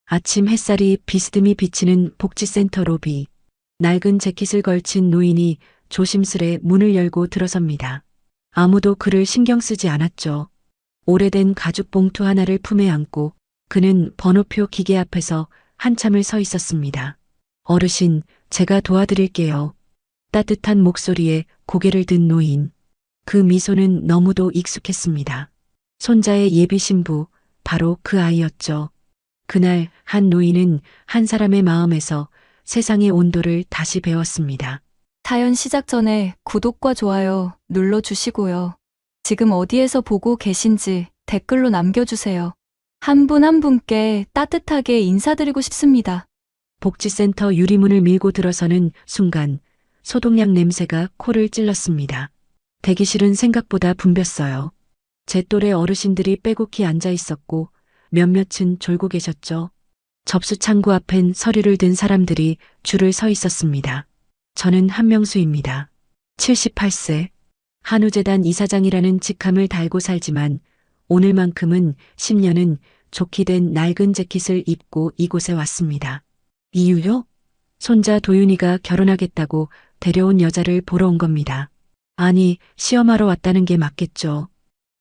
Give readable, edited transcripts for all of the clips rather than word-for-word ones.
아침 햇살이 비스듬히 비치는 복지센터 로비. 낡은 재킷을 걸친 노인이 조심스레 문을 열고 들어섭니다. 아무도 그를 신경 쓰지 않았죠. 오래된 가죽 봉투 하나를 품에 안고 그는 번호표 기계 앞에서 한참을 서 있었습니다. 어르신, 제가 도와드릴게요. 따뜻한 목소리에 고개를 든 노인. 그 미소는 너무도 익숙했습니다. 손자의 예비 신부, 바로 그 아이였죠. 그날 한 노인은 한 사람의 마음에서 세상의 온도를 다시 배웠습니다. 사연 시작 전에 구독과 좋아요 눌러주시고요. 지금 어디에서 보고 계신지 댓글로 남겨주세요. 한 분 한 분께 따뜻하게 인사드리고 싶습니다. 복지센터 유리문을 밀고 들어서는 순간 소독약 냄새가 코를 찔렀습니다. 대기실은 생각보다 붐볐어요. 제 또래 어르신들이 빼곡히 앉아 있었고 몇몇은 졸고 계셨죠. 접수 창구 앞엔 서류를 든 사람들이 줄을 서 있었습니다. 저는 한명수입니다. 78세. 한우재단 이사장이라는 직함을 달고 살지만 오늘만큼은 10년은 좋게 된 낡은 재킷을 입고 이곳에 왔습니다. 이유요? 손자 도윤이가 결혼하겠다고 데려온 여자를 보러 온 겁니다. 아니, 시험하러 왔다는 게 맞겠죠.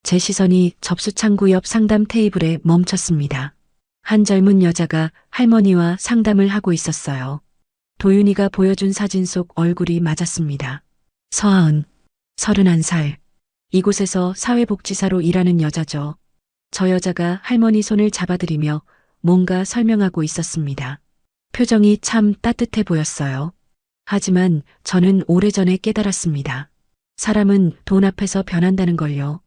제 시선이 접수창구 옆 상담 테이블에 멈췄습니다. 한 젊은 여자가 할머니와 상담을 하고 있었어요. 도윤이가 보여준 사진 속 얼굴이 맞았습니다. 서하은, 31살. 이곳에서 사회복지사로 일하는 여자죠. 저 여자가 할머니 손을 잡아들이며 뭔가 설명하고 있었습니다. 표정이 참 따뜻해 보였어요. 하지만 저는 오래전에 깨달았습니다. 사람은 돈 앞에서 변한다는 걸요.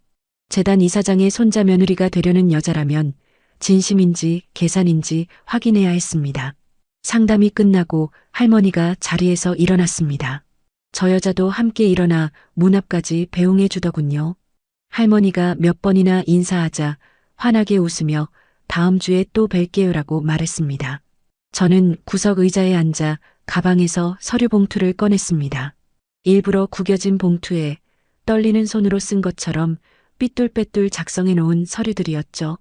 재단 이사장의 손자 며느리가 되려는 여자라면 진심인지 계산인지 확인해야 했습니다. 상담이 끝나고 할머니가 자리에서 일어났습니다. 저 여자도 함께 일어나 문 앞까지 배웅해 주더군요. 할머니가 몇 번이나 인사하자 환하게 웃으며 다음 주에 또 뵐게요라고 말했습니다. 저는 구석 의자에 앉아 가방에서 서류 봉투를 꺼냈습니다. 일부러 구겨진 봉투에 떨리는 손으로 쓴 것처럼 삐뚤빼뚤 작성해 놓은 서류들이었죠.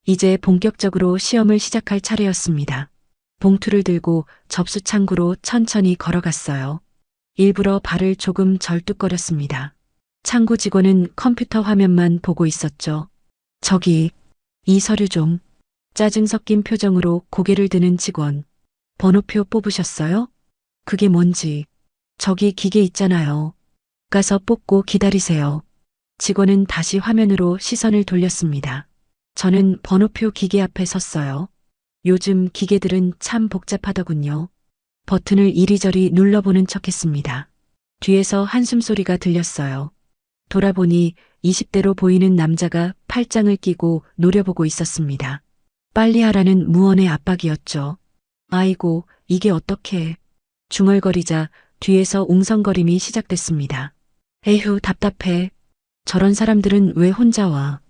이제 본격적으로 시험을 시작할 차례였습니다. 봉투를 들고 접수 창구로 천천히 걸어갔어요. 일부러 발을 조금 절뚝거렸습니다. 창구 직원은 컴퓨터 화면만 보고 있었죠. 저기, 이 서류 좀. 짜증 섞인 표정으로 고개를 드는 직원. 번호표 뽑으셨어요? 그게 뭔지. 저기 기계 있잖아요. 가서 뽑고 기다리세요. 직원은 다시 화면으로 시선을 돌렸습니다. 저는 번호표 기계 앞에 섰어요. 요즘 기계들은 참 복잡하더군요. 버튼을 이리저리 눌러보는 척했습니다. 뒤에서 한숨 소리가 들렸어요. 돌아보니 20대로 보이는 남자가 팔짱을 끼고 노려보고 있었습니다. 빨리 하라는 무언의 압박이었죠. 아이고, 이게 어떡해. 중얼거리자 뒤에서 웅성거림이 시작됐습니다. 에휴, 답답해. 저런 사람들은 왜 혼자 와.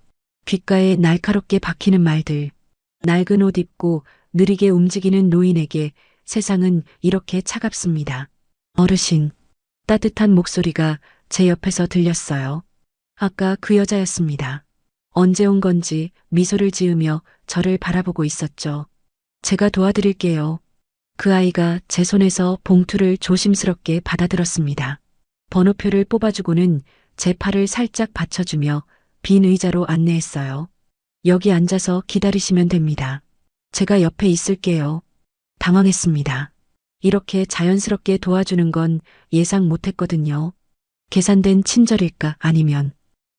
귓가에 날카롭게 박히는 말들. 낡은 옷 입고 느리게 움직이는 노인에게 세상은 이렇게 차갑습니다. 어르신, 따뜻한 목소리가 제 옆에서 들렸어요. 아까 그 여자였습니다. 언제 온 건지 미소를 지으며 저를 바라보고 있었죠. 제가 도와드릴게요. 그 아이가 제 손에서 봉투를 조심스럽게 받아들었습니다. 번호표를 뽑아주고는 제 팔을 살짝 받쳐주며 빈 의자로 안내했어요. 여기 앉아서 기다리시면 됩니다. 제가 옆에 있을게요. 당황했습니다. 이렇게 자연스럽게 도와주는 건 예상 못했거든요. 계산된 친절일까 아니면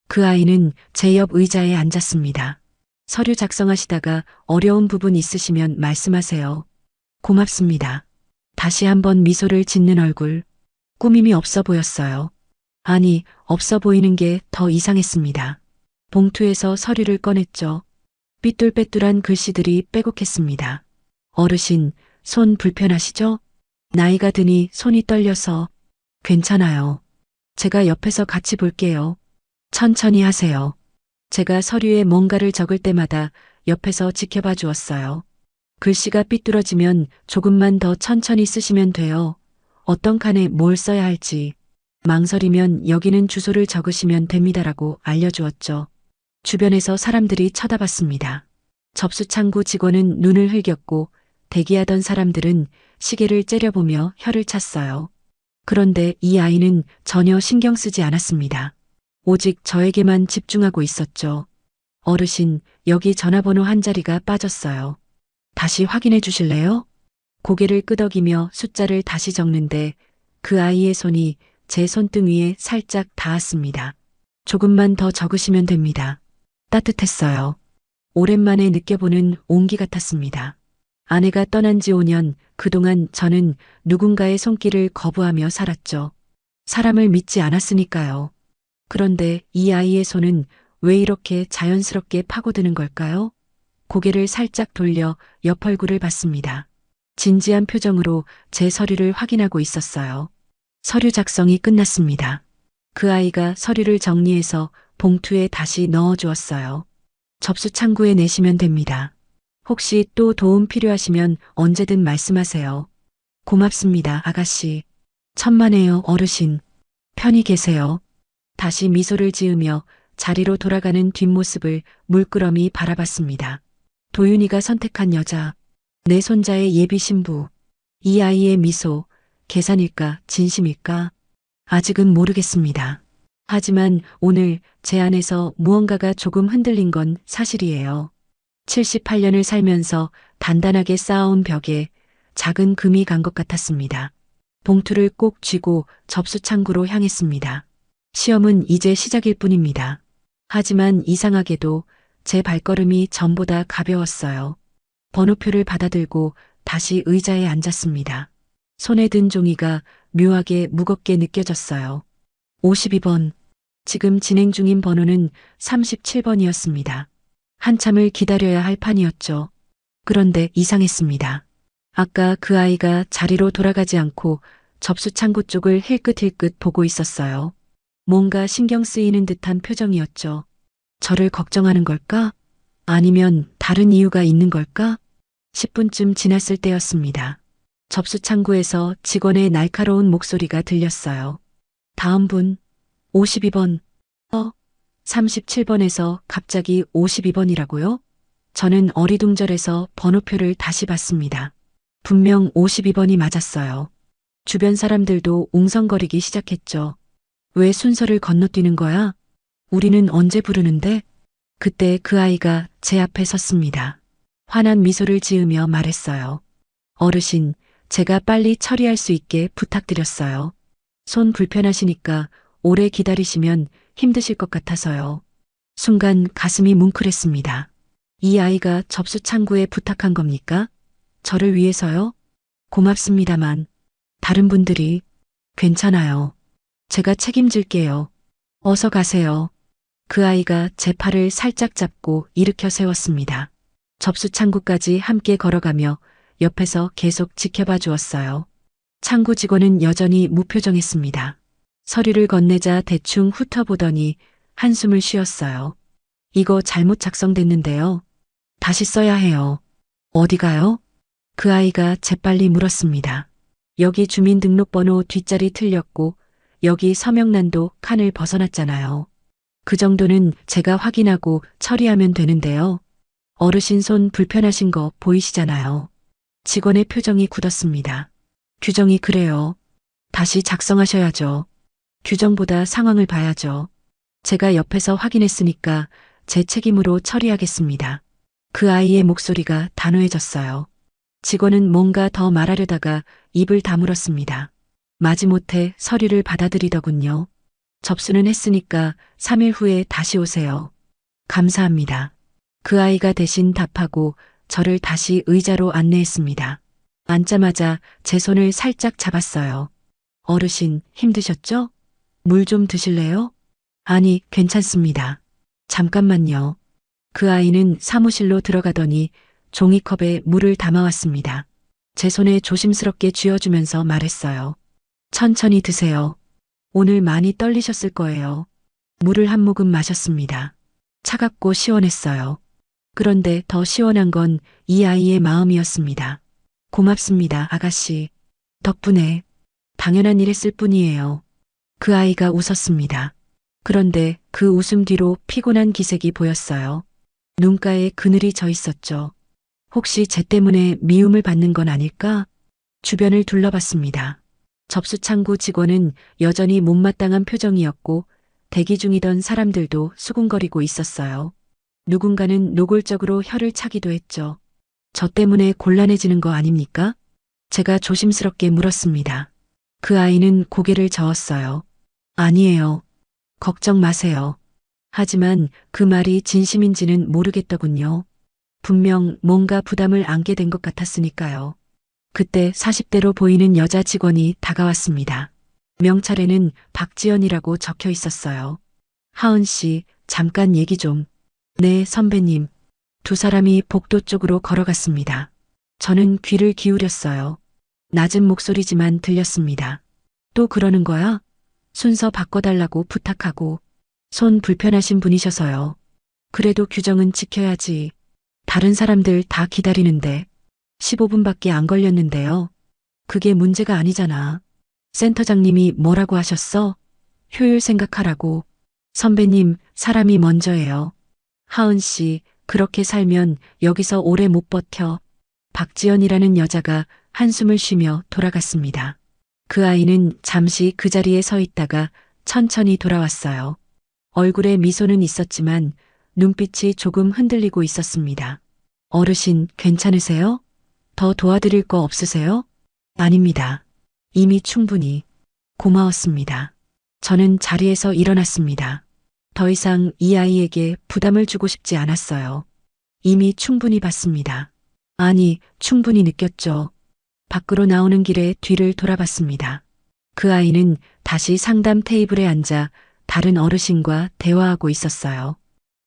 그 아이는 제 옆 의자에 앉았습니다. 서류 작성하시다가 어려운 부분 있으시면 말씀하세요. 고맙습니다. 다시 한번 미소를 짓는 얼굴. 꾸밈이 없어 보였어요. 아니, 없어 보이는 게 더 이상했습니다. 봉투에서 서류를 꺼냈죠. 삐뚤빼뚤한 글씨들이 빼곡했습니다. 어르신, 손 불편하시죠? 나이가 드니 손이 떨려서. 괜찮아요. 제가 옆에서 같이 볼게요. 천천히 하세요. 제가 서류에 뭔가를 적을 때마다 옆에서 지켜봐 주었어요. 글씨가 삐뚤어지면 조금만 더 천천히 쓰시면 돼요. 어떤 칸에 뭘 써야 할지. 망설이면 여기는 주소를 적으시면 됩니다라고 알려주었죠. 주변에서 사람들이 쳐다봤습니다. 접수창구 직원은 눈을 흘겼고 대기하던 사람들은 시계를 째려보며 혀를 찼어요. 그런데 이 아이는 전혀 신경 쓰지 않았습니다. 오직 저에게만 집중하고 있었죠. 어르신, 여기 전화번호 한 자리가 빠졌어요. 다시 확인해 주실래요? 고개를 끄덕이며 숫자를 다시 적는데 그 아이의 손이 제 손등 위에 살짝 닿았습니다. 조금만 더 적으시면 됩니다. 따뜻했어요. 오랜만에 느껴보는 온기 같았습니다. 아내가 떠난 지 5년, 그동안 저는 누군가의 손길을 거부하며 살았죠. 사람을 믿지 않았으니까요. 그런데 이 아이의 손은 왜 이렇게 자연스럽게 파고드는 걸까요? 고개를 살짝 돌려 옆 얼굴을 봤습니다. 진지한 표정으로 제 서류를 확인하고 있었어요. 서류 작성이 끝났습니다. 그 아이가 서류를 정리해서 봉투에 다시 넣어 주었어요. 접수 창구에 내시면 됩니다. 혹시 또 도움 필요하시면 언제든 말씀하세요. 고맙습니다, 아가씨. 천만에요, 어르신. 편히 계세요. 다시 미소를 지으며 자리로 돌아가는 뒷모습을 물끄러미 바라봤습니다. 도윤이가 선택한 여자, 내 손자의 예비 신부. 이 아이의 미소, 계산일까, 진심일까? 아직은 모르겠습니다. 하지만 오늘 제 안에서 무언가가 조금 흔들린 건 사실이에요. 78년을 살면서 단단하게 쌓아온 벽에 작은 금이 간 것 같았습니다. 봉투를 꼭 쥐고 접수창구로 향했습니다. 시험은 이제 시작일 뿐입니다. 하지만 이상하게도 제 발걸음이 전보다 가벼웠어요. 번호표를 받아들고 다시 의자에 앉았습니다. 손에 든 종이가 묘하게 무겁게 느껴졌어요. 52번. 지금 진행 중인 번호는 37번이었습니다. 한참을 기다려야 할 판이었죠. 그런데 이상했습니다. 아까 그 아이가 자리로 돌아가지 않고 접수 창구 쪽을 힐끗힐끗 보고 있었어요. 뭔가 신경 쓰이는 듯한 표정이었죠. 저를 걱정하는 걸까? 아니면 다른 이유가 있는 걸까? 10분쯤 지났을 때였습니다. 접수 창구에서 직원의 날카로운 목소리가 들렸어요. 다음 분, 52번. 37번에서 갑자기 52번이라고요? 저는 어리둥절해서 번호표를 다시 봤습니다. 분명 52번이 맞았어요. 주변 사람들도 웅성거리기 시작했죠. 왜 순서를 건너뛰는 거야? 우리는 언제 부르는데? 그때 그 아이가 제 앞에 섰습니다. 환한 미소를 지으며 말했어요. 어르신, 제가 빨리 처리할 수 있게 부탁드렸어요. 손 불편하시니까 오래 기다리시면 힘드실 것 같아서요. 순간 가슴이 뭉클했습니다. 이 아이가 접수 창구에 부탁한 겁니까? 저를 위해서요? 고맙습니다만 다른 분들이 괜찮아요. 제가 책임질게요. 어서 가세요. 그 아이가 제 팔을 살짝 잡고 일으켜 세웠습니다. 접수 창구까지 함께 걸어가며 옆에서 계속 지켜봐 주었어요. 창구 직원은 여전히 무표정했습니다. 서류를 건네자 대충 훑어보더니 한숨을 쉬었어요. 이거 잘못 작성됐는데요. 다시 써야 해요. 어디가요? 그 아이가 재빨리 물었습니다. 여기 주민등록번호 뒷자리 틀렸고 여기 서명란도 칸을 벗어났잖아요. 그 정도는 제가 확인하고 처리하면 되는데요. 어르신 손 불편하신 거 보이시잖아요. 직원의 표정이 굳었습니다. 규정이 그래요. 다시 작성하셔야죠. 규정보다 상황을 봐야죠. 제가 옆에서 확인했으니까 제 책임으로 처리하겠습니다. 그 아이의 목소리가 단호해졌어요. 직원은 뭔가 더 말하려다가 입을 다물었습니다. 마지못해 서류를 받아들이더군요. 접수는 했으니까 3일 후에 다시 오세요. 감사합니다. 그 아이가 대신 답하고 저를 다시 의자로 안내했습니다. 앉자마자 제 손을 살짝 잡았어요. 어르신, 힘드셨죠? 물 좀 드실래요? 아니, 괜찮습니다. 잠깐만요. 그 아이는 사무실로 들어가더니 종이컵에 물을 담아왔습니다. 제 손에 조심스럽게 쥐어주면서 말했어요. 천천히 드세요. 오늘 많이 떨리셨을 거예요. 물을 한 모금 마셨습니다. 차갑고 시원했어요. 그런데 더 시원한 건 이 아이의 마음이었습니다. 고맙습니다, 아가씨. 덕분에 당연한 일 했을 뿐이에요. 그 아이가 웃었습니다. 그런데 그 웃음 뒤로 피곤한 기색이 보였어요. 눈가에 그늘이 져 있었죠. 혹시 쟤 때문에 미움을 받는 건 아닐까? 주변을 둘러봤습니다. 접수창구 직원은 여전히 못마땅한 표정이었고 대기 중이던 사람들도 수군거리고 있었어요. 누군가는 노골적으로 혀를 차기도 했죠. 저 때문에 곤란해지는 거 아닙니까? 제가 조심스럽게 물었습니다. 그 아이는 고개를 저었어요. 아니에요. 걱정 마세요. 하지만 그 말이 진심인지는 모르겠더군요. 분명 뭔가 부담을 안게 된 것 같았으니까요. 그때 40대로 보이는 여자 직원이 다가왔습니다. 명찰에는 박지연이라고 적혀 있었어요. 하은 씨, 잠깐 얘기 좀. 네, 선배님. 두 사람이 복도 쪽으로 걸어갔습니다. 저는 귀를 기울였어요. 낮은 목소리지만 들렸습니다. 또 그러는 거야? 순서 바꿔달라고 부탁하고. 손 불편하신 분이셔서요. 그래도 규정은 지켜야지. 다른 사람들 다 기다리는데 15분밖에 안 걸렸는데요. 그게 문제가 아니잖아. 센터장님이 뭐라고 하셨어? 효율 생각하라고. 선배님, 사람이 먼저예요. 하은 씨, 그렇게 살면 여기서 오래 못 버텨. 박지연이라는 여자가 한숨을 쉬며 돌아갔습니다. 그 아이는 잠시 그 자리에 서 있다가 천천히 돌아왔어요. 얼굴에 미소는 있었지만 눈빛이 조금 흔들리고 있었습니다. 어르신, 괜찮으세요? 더 도와드릴 거 없으세요? 아닙니다. 이미 충분히. 고마웠습니다. 저는 자리에서 일어났습니다. 더 이상 이 아이에게 부담을 주고 싶지 않았어요. 이미 충분히 봤습니다. 아니, 충분히 느꼈죠. 밖으로 나오는 길에 뒤를 돌아봤습니다. 그 아이는 다시 상담 테이블에 앉아 다른 어르신과 대화하고 있었어요.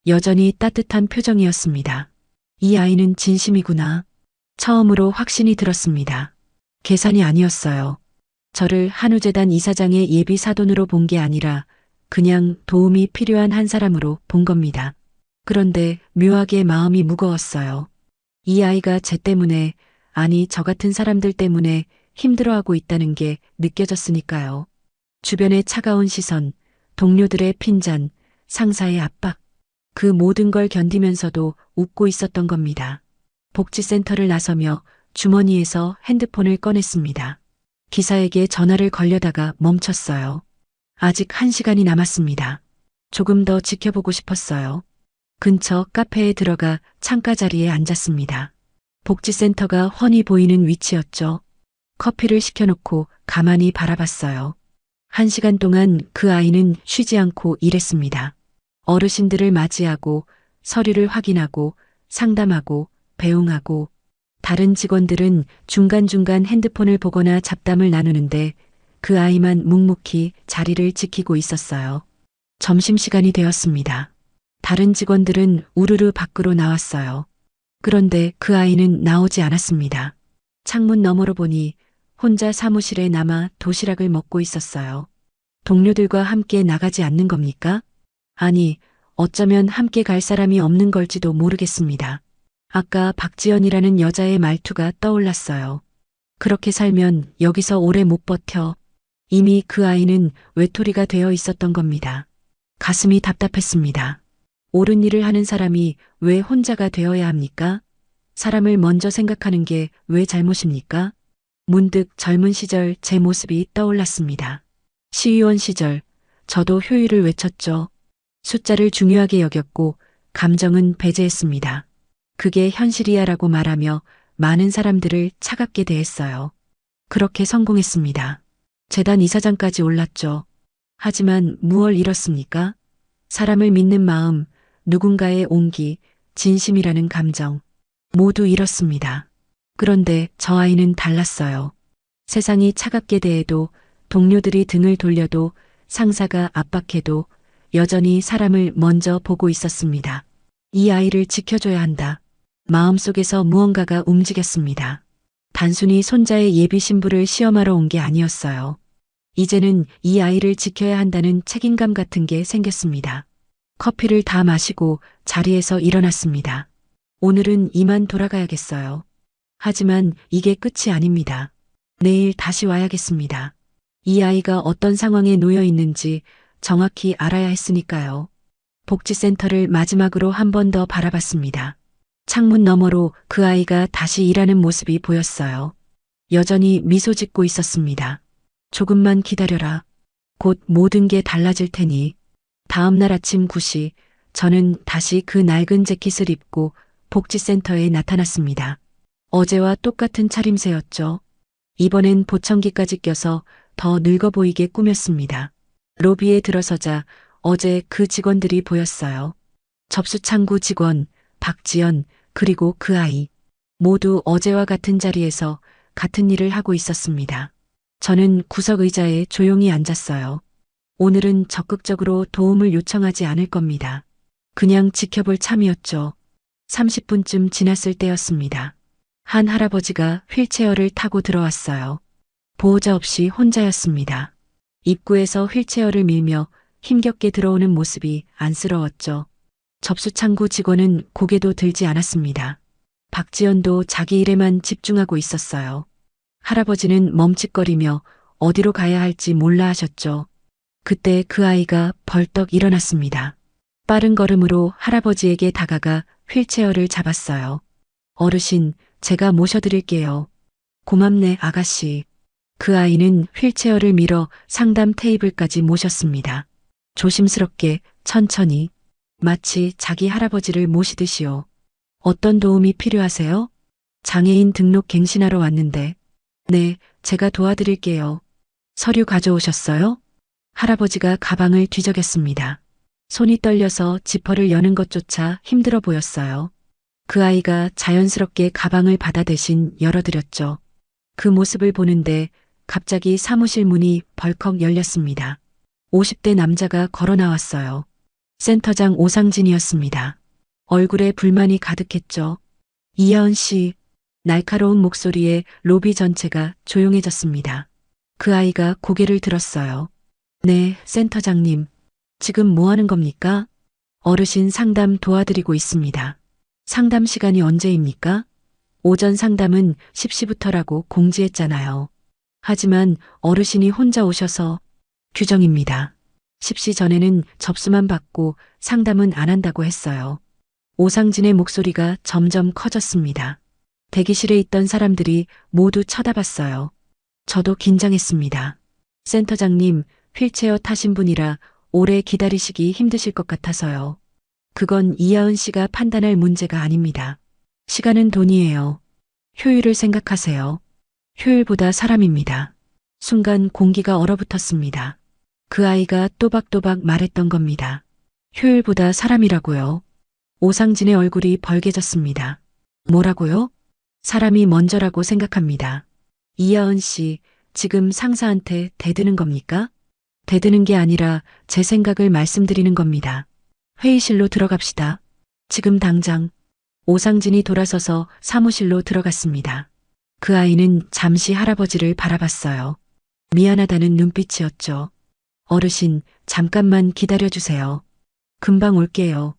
여전히 따뜻한 표정이었습니다. 이 아이는 진심이구나. 처음으로 확신이 들었습니다. 계산이 아니었어요. 저를 한우재단 이사장의 예비 사돈으로 본 게 아니라 그냥 도움이 필요한 한 사람으로 본 겁니다. 그런데 묘하게 마음이 무거웠어요. 이 아이가 쟤 때문에, 아니 저 같은 사람들 때문에 힘들어하고 있다는 게 느껴졌으니까요. 주변의 차가운 시선, 동료들의 핀잔, 상사의 압박, 그 모든 걸 견디면서도 웃고 있었던 겁니다. 복지센터를 나서며 주머니에서 핸드폰을 꺼냈습니다. 기사에게 전화를 걸려다가 멈췄어요. 아직 1시간이 남았습니다. 조금 더 지켜보고 싶었어요. 근처 카페에 들어가 창가 자리에 앉았습니다. 복지센터가 훤히 보이는 위치였죠. 커피를 시켜놓고 가만히 바라봤어요. 1시간 동안 그 아이는 쉬지 않고 일했습니다. 어르신들을 맞이하고 서류를 확인하고 상담하고 배웅하고 다른 직원들은 중간중간 핸드폰을 보거나 잡담을 나누는데 그 아이만 묵묵히 자리를 지키고 있었어요. 점심시간이 되었습니다. 다른 직원들은 우르르 밖으로 나왔어요. 그런데 그 아이는 나오지 않았습니다. 창문 너머로 보니 혼자 사무실에 남아 도시락을 먹고 있었어요. 동료들과 함께 나가지 않는 겁니까? 아니, 어쩌면 함께 갈 사람이 없는 걸지도 모르겠습니다. 아까 박지연이라는 여자의 말투가 떠올랐어요. 그렇게 살면 여기서 오래 못 버텨. 이미 그 아이는 외톨이가 되어 있었던 겁니다. 가슴이 답답했습니다. 옳은 일을 하는 사람이 왜 혼자가 되어야 합니까? 사람을 먼저 생각하는 게 왜 잘못입니까? 문득 젊은 시절 제 모습이 떠올랐습니다. 시의원 시절 저도 효율을 외쳤죠. 숫자를 중요하게 여겼고 감정은 배제했습니다. 그게 현실이야라고 말하며 많은 사람들을 차갑게 대했어요. 그렇게 성공했습니다. 재단 이사장까지 올랐죠. 하지만 무얼 잃었습니까? 사람을 믿는 마음, 누군가의 온기, 진심이라는 감정, 모두 잃었습니다. 그런데 저 아이는 달랐어요. 세상이 차갑게 대해도, 동료들이 등을 돌려도, 상사가 압박해도 여전히 사람을 먼저 보고 있었습니다. 이 아이를 지켜줘야 한다. 마음속에서 무언가가 움직였습니다. 단순히 손자의 예비 신부를 시험하러 온 게 아니었어요. 이제는 이 아이를 지켜야 한다는 책임감 같은 게 생겼습니다. 커피를 다 마시고 자리에서 일어났습니다. 오늘은 이만 돌아가야겠어요. 하지만 이게 끝이 아닙니다. 내일 다시 와야겠습니다. 이 아이가 어떤 상황에 놓여 있는지 정확히 알아야 했으니까요. 복지센터를 마지막으로 한 번 더 바라봤습니다. 창문 너머로 그 아이가 다시 일하는 모습이 보였어요. 여전히 미소 짓고 있었습니다. 조금만 기다려라. 곧 모든 게 달라질 테니. 다음 날 아침 9시 저는 다시 그 낡은 재킷을 입고 복지센터에 나타났습니다. 어제와 똑같은 차림새였죠. 이번엔 보청기까지 껴서 더 늙어 보이게 꾸몄습니다. 로비에 들어서자 어제 그 직원들이 보였어요. 접수창구 직원, 박지연, 그리고 그 아이. 모두 어제와 같은 자리에서 같은 일을 하고 있었습니다. 저는 구석 의자에 조용히 앉았어요. 오늘은 적극적으로 도움을 요청하지 않을 겁니다. 그냥 지켜볼 참이었죠. 30분쯤 지났을 때였습니다. 한 할아버지가 휠체어를 타고 들어왔어요. 보호자 없이 혼자였습니다. 입구에서 휠체어를 밀며 힘겹게 들어오는 모습이 안쓰러웠죠. 접수창구 직원은 고개도 들지 않았습니다. 박지연도 자기 일에만 집중하고 있었어요. 할아버지는 멈칫거리며 어디로 가야 할지 몰라 하셨죠. 그때 그 아이가 벌떡 일어났습니다. 빠른 걸음으로 할아버지에게 다가가 휠체어를 잡았어요. 어르신, 제가 모셔드릴게요. 고맙네, 아가씨. 그 아이는 휠체어를 밀어 상담 테이블까지 모셨습니다. 조심스럽게, 천천히, 마치 자기 할아버지를 모시듯이요. 어떤 도움이 필요하세요? 장애인 등록 갱신하러 왔는데. 네, 제가 도와드릴게요. 서류 가져오셨어요? 할아버지가 가방을 뒤적였습니다. 손이 떨려서 지퍼를 여는 것조차 힘들어 보였어요. 그 아이가 자연스럽게 가방을 받아 대신 열어드렸죠. 그 모습을 보는데 갑자기 사무실 문이 벌컥 열렸습니다. 50대 남자가 걸어 나왔어요. 센터장 오상진이었습니다. 얼굴에 불만이 가득했죠. 이하은 씨, 날카로운 목소리에 로비 전체가 조용해졌습니다. 그 아이가 고개를 들었어요. 네, 센터장님. 지금 뭐 하는 겁니까? 어르신 상담 도와드리고 있습니다. 상담 시간이 언제입니까? 오전 상담은 10시부터라고 공지했잖아요. 하지만 어르신이 혼자 오셔서 규정입니다. 10시 전에는 접수만 받고 상담은 안 한다고 했어요. 오상진의 목소리가 점점 커졌습니다. 대기실에 있던 사람들이 모두 쳐다봤어요. 저도 긴장했습니다. 센터장님, 휠체어 타신 분이라 오래 기다리시기 힘드실 것 같아서요. 그건 이하은 씨가 판단할 문제가 아닙니다. 시간은 돈이에요. 효율을 생각하세요. 효율보다 사람입니다. 순간 공기가 얼어붙었습니다. 그 아이가 또박또박 말했던 겁니다. 효율보다 사람이라고요. 오상진의 얼굴이 벌개졌습니다. 뭐라고요? 사람이 먼저라고 생각합니다. 이하은 씨, 지금 상사한테 대드는 겁니까? 대드는 게 아니라 제 생각을 말씀드리는 겁니다. 회의실로 들어갑시다. 지금 당장. 오상진이 돌아서서 사무실로 들어갔습니다. 그 아이는 잠시 할아버지를 바라봤어요. 미안하다는 눈빛이었죠. 어르신, 잠깐만 기다려주세요. 금방 올게요.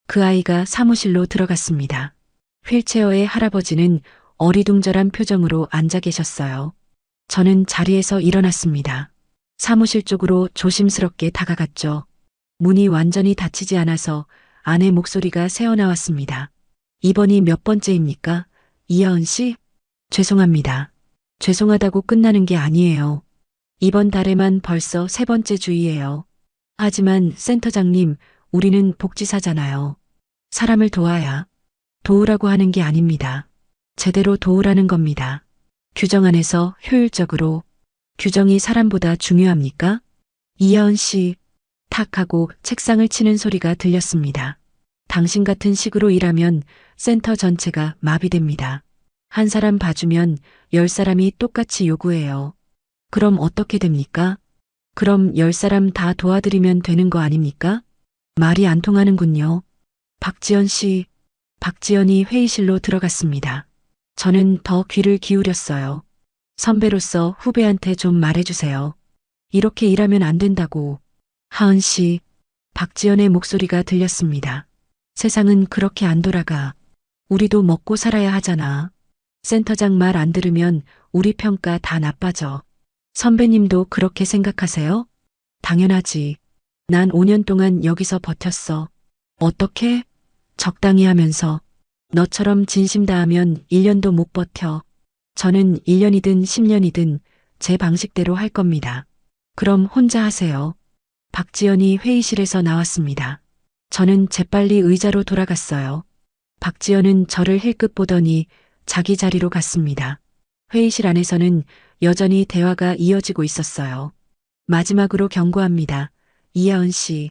그 아이가 사무실로 들어갔습니다. 휠체어의 할아버지는 어리둥절한 표정으로 앉아 계셨어요. 저는 자리에서 일어났습니다. 사무실 쪽으로 조심스럽게 다가갔죠. 문이 완전히 닫히지 않아서 아내 목소리가 새어나왔습니다. 이번이 몇 번째입니까? 이하은 씨? 죄송합니다. 죄송하다고 끝나는 게 아니에요. 이번 달에만 벌써 3번째 주의예요. 하지만 센터장님, 우리는 복지사잖아요. 사람을 도와야 도우라고 하는 게 아닙니다. 제대로 도우라는 겁니다. 규정 안에서 효율적으로. 규정이 사람보다 중요합니까? 이하은 씨, 탁 하고 책상을 치는 소리가 들렸습니다. 당신 같은 식으로 일하면 센터 전체가 마비됩니다. 한 사람 봐주면 10사람이 똑같이 요구해요. 그럼 어떻게 됩니까? 그럼 10사람 다 도와드리면 되는 거 아닙니까? 말이 안 통하는군요. 박지연 씨, 박지연이 회의실로 들어갔습니다. 저는 더 귀를 기울였어요. 선배로서 후배한테 좀 말해주세요. 이렇게 일하면 안 된다고. 하은 씨, 박지연의 목소리가 들렸습니다. 세상은 그렇게 안 돌아가. 우리도 먹고 살아야 하잖아. 센터장 말 안 들으면 우리 평가 다 나빠져. 선배님도 그렇게 생각하세요? 당연하지. 난 5년 동안 여기서 버텼어. 어떻게? 적당히 하면서. 너처럼 진심 다하면 1년도 못 버텨. 저는 1년이든 10년이든 제 방식대로 할 겁니다. 그럼 혼자 하세요. 박지연이 회의실에서 나왔습니다. 저는 재빨리 의자로 돌아갔어요. 박지연은 저를 힐끗 보더니 자기 자리로 갔습니다. 회의실 안에서는 여전히 대화가 이어지고 있었어요. 마지막으로 경고합니다. 이하은 씨,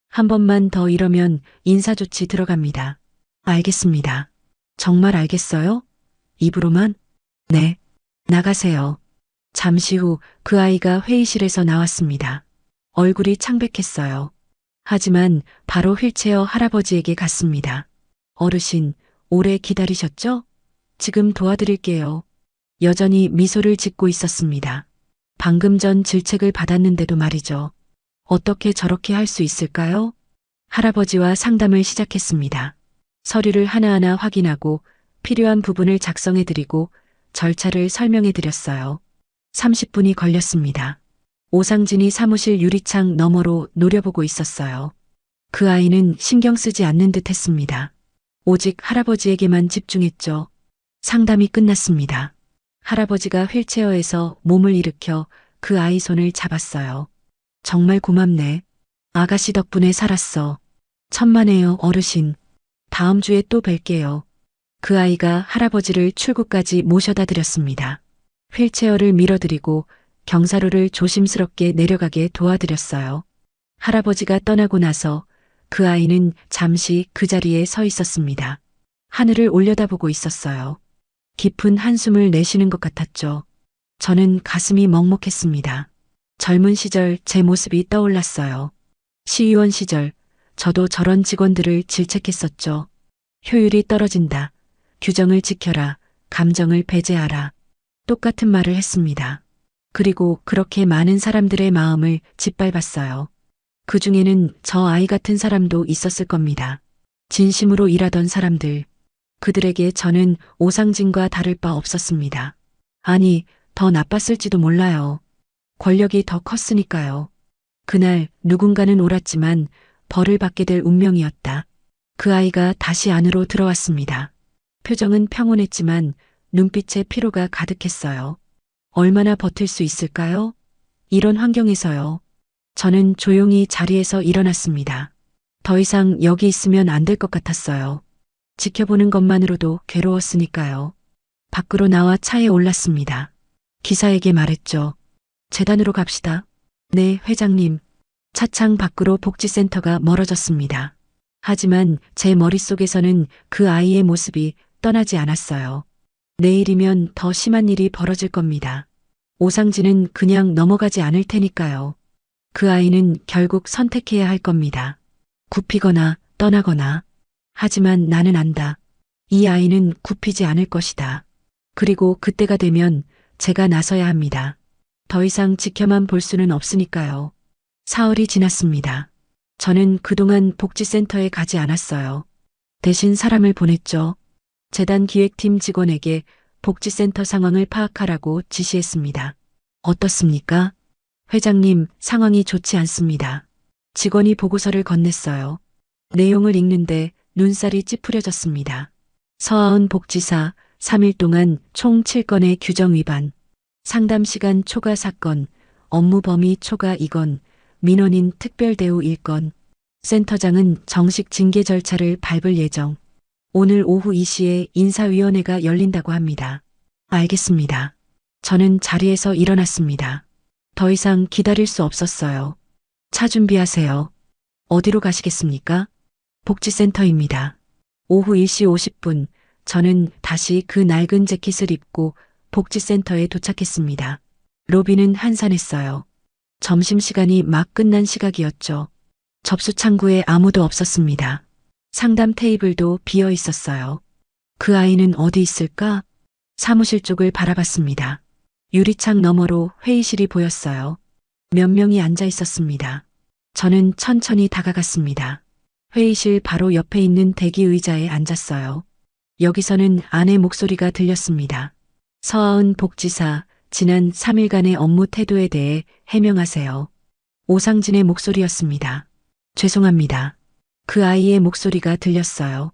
한 번만 더 이러면 인사조치 들어갑니다. 알겠습니다. 정말 알겠어요? 입으로만? 네. 나가세요. 잠시 후 그 아이가 회의실에서 나왔습니다. 얼굴이 창백했어요. 하지만 바로 휠체어 할아버지에게 갔습니다. 어르신, 오래 기다리셨죠? 지금 도와드릴게요. 여전히 미소를 짓고 있었습니다. 방금 전 질책을 받았는데도 말이죠. 어떻게 저렇게 할 수 있을까요? 할아버지와 상담을 시작했습니다. 서류를 하나하나 확인하고 필요한 부분을 작성해드리고 절차를 설명해드렸어요. 30분이 걸렸습니다. 오상진이 사무실 유리창 너머로 노려보고 있었어요. 그 아이는 신경 쓰지 않는 듯 했습니다. 오직 할아버지에게만 집중했죠. 상담이 끝났습니다. 할아버지가 휠체어에서 몸을 일으켜 그 아이 손을 잡았어요. 정말 고맙네. 아가씨 덕분에 살았어. 천만에요, 어르신. 다음 주에 또 뵐게요. 그 아이가 할아버지를 출구까지 모셔다 드렸습니다. 휠체어를 밀어드리고 경사로를 조심스럽게 내려가게 도와드렸어요. 할아버지가 떠나고 나서 그 아이는 잠시 그 자리에 서 있었습니다. 하늘을 올려다보고 있었어요. 깊은 한숨을 내쉬는 것 같았죠. 저는 가슴이 먹먹했습니다. 젊은 시절 제 모습이 떠올랐어요. 시의원 시절 저도 저런 직원들을 질책했었죠. 효율이 떨어진다. 규정을 지켜라. 감정을 배제하라. 똑같은 말을 했습니다. 그리고 그렇게 많은 사람들의 마음을 짓밟았어요. 그 중에는 저 아이 같은 사람도 있었을 겁니다. 진심으로 일하던 사람들. 그들에게 저는 오상진과 다를 바 없었습니다. 아니, 더 나빴을지도 몰라요. 권력이 더 컸으니까요. 그날 누군가는 옳았지만 벌을 받게 될 운명이었다. 그 아이가 다시 안으로 들어왔습니다. 표정은 평온했지만 눈빛에 피로가 가득했어요. 얼마나 버틸 수 있을까요? 이런 환경에서요. 저는 조용히 자리에서 일어났습니다. 더 이상 여기 있으면 안 될 것 같았어요. 지켜보는 것만으로도 괴로웠으니까요. 밖으로 나와 차에 올랐습니다. 기사에게 말했죠. 재단으로 갑시다. 네, 회장님. 차창 밖으로 복지센터가 멀어졌습니다. 하지만 제 머릿속에서는 그 아이의 모습이 떠나지 않았어요. 내일이면 더 심한 일이 벌어질 겁니다. 오상진은 그냥 넘어가지 않을 테니까요. 그 아이는 결국 선택해야 할 겁니다. 굽히거나 떠나거나. 하지만 나는 안다. 이 아이는 굽히지 않을 것이다. 그리고 그때가 되면 제가 나서야 합니다. 더 이상 지켜만 볼 수는 없으니까요. 사흘이 지났습니다. 저는 그동안 복지센터에 가지 않았어요. 대신 사람을 보냈죠. 재단 기획팀 직원에게 복지센터 상황을 파악하라고 지시했습니다. 어떻습니까? 회장님, 상황이 좋지 않습니다. 직원이 보고서를 건넸어요. 내용을 읽는데 눈살이 찌푸려졌습니다. 서하은 복지사 3일 동안 총 7건의 규정 위반, 상담 시간 초과 사건, 업무 범위 초과 2건, 민원인 특별 대우 1건, 센터장은 정식 징계 절차를 밟을 예정. 오늘 오후 2시에 인사위원회가 열린다고 합니다. 알겠습니다. 저는 자리에서 일어났습니다. 더 이상 기다릴 수 없었어요. 차 준비하세요. 어디로 가시겠습니까? 복지센터입니다. 오후 1시 50분, 저는 다시 그 낡은 재킷을 입고 복지센터에 도착했습니다. 로비는 한산했어요. 점심시간이 막 끝난 시각이었죠. 접수 창구에 아무도 없었습니다. 상담 테이블도 비어 있었어요. 그 아이는 어디 있을까? 사무실 쪽을 바라봤습니다. 유리창 너머로 회의실이 보였어요. 몇 명이 앉아 있었습니다. 저는 천천히 다가갔습니다. 회의실 바로 옆에 있는 대기 의자에 앉았어요. 여기서는 아내 목소리가 들렸습니다. 서하은 복지사, 지난 3일간의 업무 태도에 대해 해명하세요. 오상진의 목소리였습니다. 죄송합니다. 그 아이의 목소리가 들렸어요.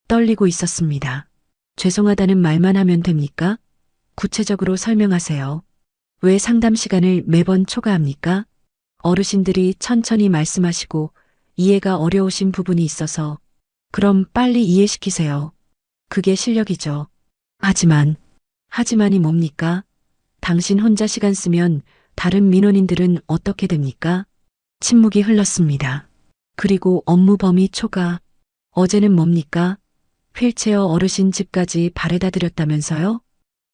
떨리고 있었습니다. 죄송하다는 말만 하면 됩니까? 구체적으로 설명하세요. 왜 상담 시간을 매번 초과합니까? 어르신들이 천천히 말씀하시고 이해가 어려우신 부분이 있어서 그럼 빨리 이해시키세요. 그게 실력이죠. 하지만이 뭡니까? 당신 혼자 시간 쓰면 다른 민원인들은 어떻게 됩니까? 침묵이 흘렀습니다. 그리고 업무 범위 초과. 어제는 뭡니까? 휠체어 어르신 집까지 바래다 드렸다면서요?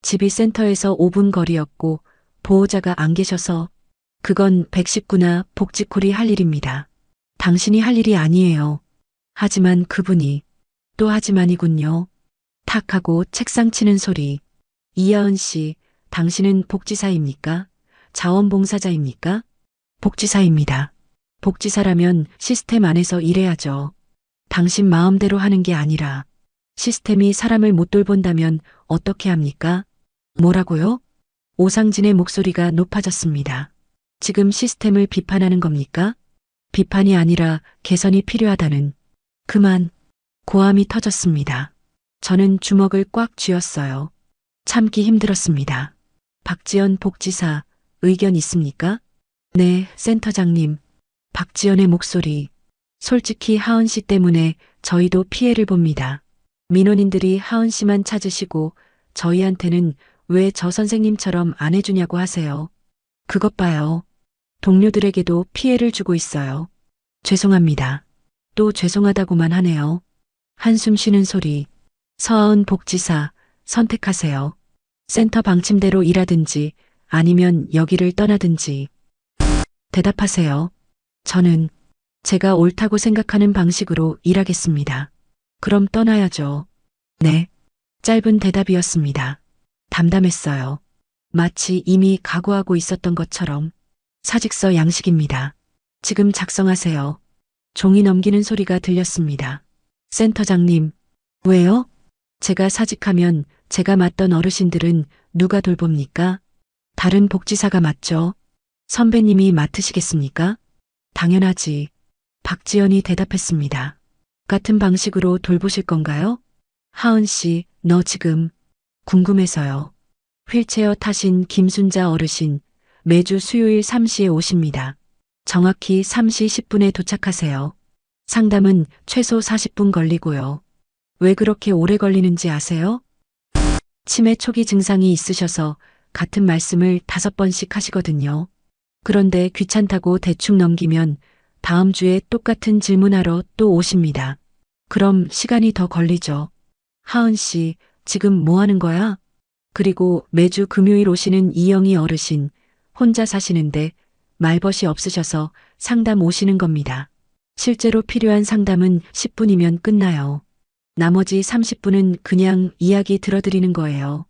집이 센터에서 5분 거리였고 보호자가 안 계셔서 그건 119나 복지콜이 할 일입니다. 당신이 할 일이 아니에요. 하지만 그분이 또 하지만이군요. 탁 하고 책상 치는 소리. 이하은 씨, 당신은 복지사입니까? 자원봉사자입니까? 복지사입니다. 복지사라면 시스템 안에서 일해야죠. 당신 마음대로 하는 게 아니라 시스템이 사람을 못 돌본다면 어떻게 합니까? 뭐라고요? 오상진의 목소리가 높아졌습니다. 지금 시스템을 비판하는 겁니까? 비판이 아니라 개선이 필요하다는 그만. 고함이 터졌습니다. 저는 주먹을 꽉 쥐었어요. 참기 힘들었습니다. 박지연 복지사, 의견 있습니까? 네, 센터장님. 박지연의 목소리. 솔직히 하은 씨 때문에 저희도 피해를 봅니다. 민원인들이 하은 씨만 찾으시고 저희한테는 왜 저 선생님처럼 안 해주냐고 하세요. 그것 봐요. 동료들에게도 피해를 주고 있어요. 죄송합니다. 또 죄송하다고만 하네요. 한숨 쉬는 소리. 서하은 복지사, 선택하세요. 센터 방침대로 일하든지 아니면 여기를 떠나든지. 대답하세요. 저는 제가 옳다고 생각하는 방식으로 일하겠습니다. 그럼 떠나야죠. 네. 짧은 대답이었습니다. 담담했어요. 마치 이미 각오하고 있었던 것처럼. 사직서 양식입니다. 지금 작성하세요. 종이 넘기는 소리가 들렸습니다. 센터장님, 왜요? 제가 사직하면 제가 맡던 어르신들은 누가 돌봅니까? 다른 복지사가 맡죠. 선배님이 맡으시겠습니까? 당연하지. 박지연이 대답했습니다. 같은 방식으로 돌보실 건가요? 하은 씨, 너 지금 궁금해서요. 휠체어 타신 김순자 어르신, 매주 수요일 3시에 오십니다. 정확히 3시 10분에 도착하세요. 상담은 최소 40분 걸리고요. 왜 그렇게 오래 걸리는지 아세요? 치매 초기 증상이 있으셔서 같은 말씀을 5번씩 하시거든요. 그런데 귀찮다고 대충 넘기면 다음 주에 똑같은 질문하러 또 오십니다. 그럼 시간이 더 걸리죠. 하은 씨, 지금 뭐 하는 거야? 그리고 매주 금요일 오시는 이영희 어르신, 혼자 사시는데 말벗이 없으셔서 상담 오시는 겁니다. 실제로 필요한 상담은 10분이면 끝나요. 나머지 30분은 그냥 이야기 들어드리는 거예요.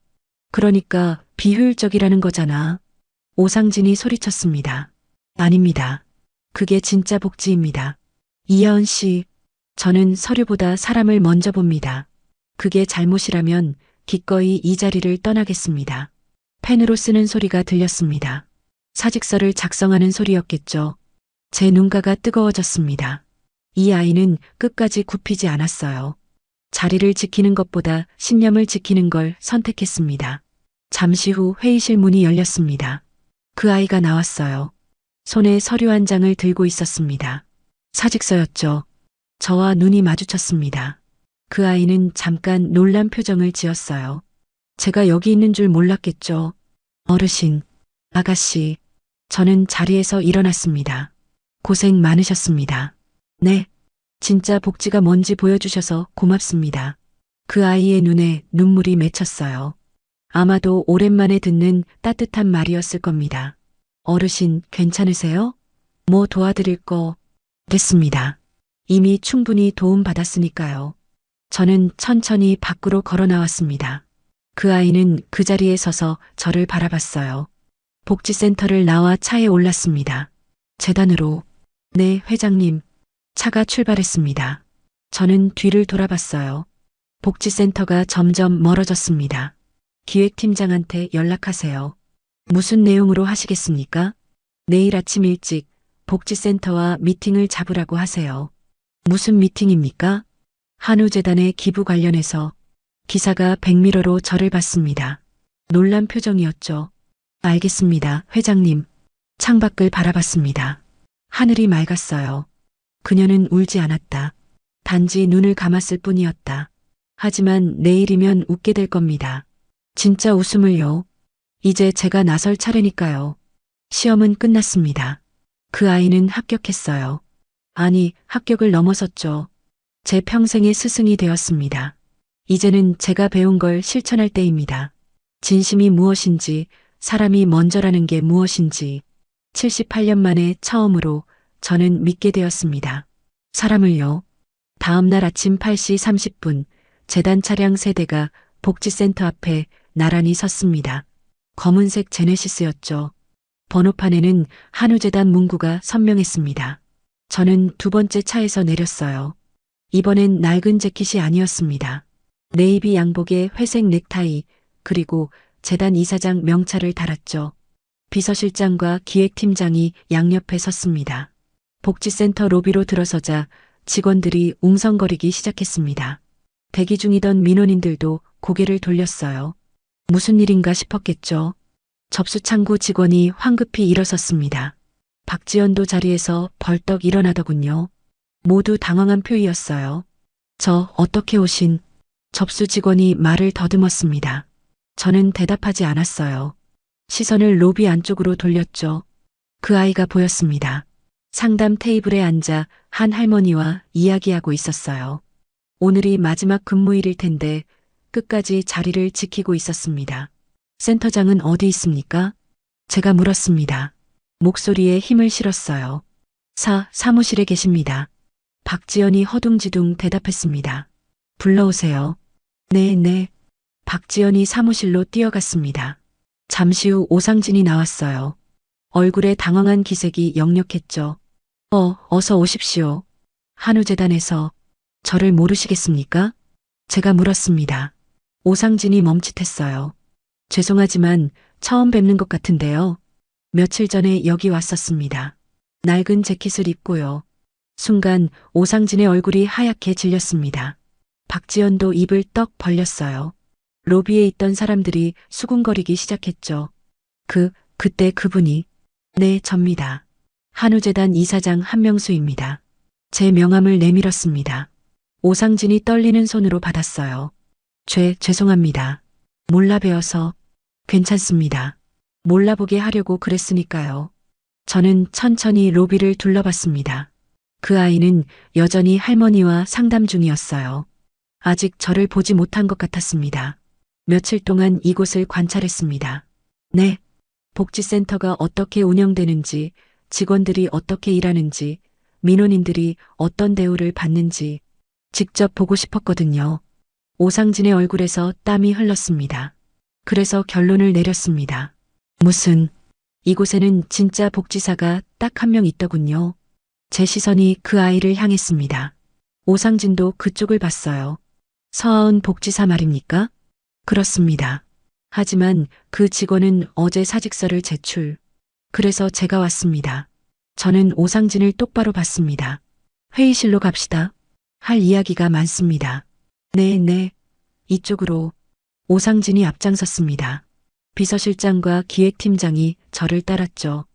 그러니까 비효율적이라는 거잖아. 오상진이 소리쳤습니다. 아닙니다. 그게 진짜 복지입니다. 이하은 씨, 저는 서류보다 사람을 먼저 봅니다. 그게 잘못이라면 기꺼이 이 자리를 떠나겠습니다. 펜으로 쓰는 소리가 들렸습니다. 사직서를 작성하는 소리였겠죠. 제 눈가가 뜨거워졌습니다. 이 아이는 끝까지 굽히지 않았어요. 자리를 지키는 것보다 신념을 지키는 걸 선택했습니다. 잠시 후 회의실 문이 열렸습니다. 그 아이가 나왔어요. 손에 서류 한 장을 들고 있었습니다. 사직서였죠. 저와 눈이 마주쳤습니다. 그 아이는 잠깐 놀란 표정을 지었어요. 제가 여기 있는 줄 몰랐겠죠. 어르신, 아가씨, 저는 자리에서 일어났습니다. 고생 많으셨습니다. 네, 진짜 복지가 뭔지 보여주셔서 고맙습니다. 그 아이의 눈에 눈물이 맺혔어요. 아마도 오랜만에 듣는 따뜻한 말이었을 겁니다. 어르신, 괜찮으세요? 뭐 도와드릴 거 됐습니다. 이미 충분히 도움받았으니까요. 저는 천천히 밖으로 걸어 나왔습니다. 그 아이는 그 자리에 서서 저를 바라봤어요. 복지센터를 나와 차에 올랐습니다. 재단으로. 네, 회장님. 차가 출발했습니다. 저는 뒤를 돌아봤어요. 복지센터가 점점 멀어졌습니다. 기획팀장한테 연락하세요. 무슨 내용으로 하시겠습니까? 내일 아침 일찍 복지센터와 미팅을 잡으라고 하세요. 무슨 미팅입니까? 한우재단의 기부 관련해서 기사가 백미러로 저를 봤습니다. 놀란 표정이었죠. 알겠습니다, 회장님. 창밖을 바라봤습니다. 하늘이 맑았어요. 그녀는 울지 않았다. 단지 눈을 감았을 뿐이었다. 하지만 내일이면 웃게 될 겁니다. 진짜 웃음을요. 이제 제가 나설 차례니까요. 시험은 끝났습니다. 그 아이는 합격했어요. 아니, 합격을 넘어섰죠. 제 평생의 스승이 되었습니다. 이제는 제가 배운 걸 실천할 때입니다. 진심이 무엇인지, 사람이 먼저라는 게 무엇인지, 78년 만에 처음으로 저는 믿게 되었습니다. 사람을요. 다음 날 아침 8시 30분, 재단 차량 3대가 복지센터 앞에 나란히 섰습니다. 검은색 제네시스였죠. 번호판에는 한우재단 문구가 선명했습니다. 저는 두 번째 차에서 내렸어요. 이번엔 낡은 재킷이 아니었습니다. 네이비 양복에 회색 넥타이, 그리고 재단 이사장 명찰을 달았죠. 비서실장과 기획팀장이 양옆에 섰습니다. 복지센터 로비로 들어서자 직원들이 웅성거리기 시작했습니다. 대기 중이던 민원인들도 고개를 돌렸어요. 무슨 일인가 싶었겠죠. 접수창구 직원이 황급히 일어섰습니다. 박지연도 자리에서 벌떡 일어나더군요. 모두 당황한 표이었어요. 저 어떻게 오신? 접수 직원이 말을 더듬었습니다. 저는 대답하지 않았어요. 시선을 로비 안쪽으로 돌렸죠. 그 아이가 보였습니다. 상담 테이블에 앉아 한 할머니와 이야기하고 있었어요. 오늘이 마지막 근무일일 텐데 끝까지 자리를 지키고 있었습니다. 센터장은 어디 있습니까? 제가 물었습니다. 목소리에 힘을 실었어요. 사무실에 계십니다. 박지연이 허둥지둥 대답했습니다. 불러오세요. 네. 박지연이 사무실로 뛰어갔습니다. 잠시 후 오상진이 나왔어요. 얼굴에 당황한 기색이 역력했죠. 어서 오십시오. 한우재단에서 저를 모르시겠습니까? 제가 물었습니다. 오상진이 멈칫했어요. 죄송하지만 처음 뵙는 것 같은데요. 며칠 전에 여기 왔었습니다. 낡은 재킷을 입고요. 순간 오상진의 얼굴이 하얗게 질렸습니다. 박지연도 입을 떡 벌렸어요. 로비에 있던 사람들이 수군거리기 시작했죠. 그때 그분이. 네, 접니다. 한우재단 이사장 한명수입니다. 제 명함을 내밀었습니다. 오상진이 떨리는 손으로 받았어요. 죄송합니다. 몰라 뵈어서. 괜찮습니다. 몰라보게 하려고 그랬으니까요. 저는 천천히 로비를 둘러봤습니다. 그 아이는 여전히 할머니와 상담 중이었어요. 아직 저를 보지 못한 것 같았습니다. 며칠 동안 이곳을 관찰했습니다. 네. 복지센터가 어떻게 운영되는지, 직원들이 어떻게 일하는지, 민원인들이 어떤 대우를 받는지 직접 보고 싶었거든요. 오상진의 얼굴에서 땀이 흘렀습니다. 그래서 결론을 내렸습니다. 이곳에는 진짜 복지사가 딱 한 명 있더군요. 제 시선이 그 아이를 향했습니다. 오상진도 그쪽을 봤어요. 서하은 복지사 말입니까? 그렇습니다. 하지만 그 직원은 어제 사직서를 제출. 그래서 제가 왔습니다. 저는 오상진을 똑바로 봤습니다. 회의실로 갑시다. 할 이야기가 많습니다. 네. 이쪽으로. 오상진이 앞장섰습니다. 비서실장과 기획팀장이 저를 따랐죠.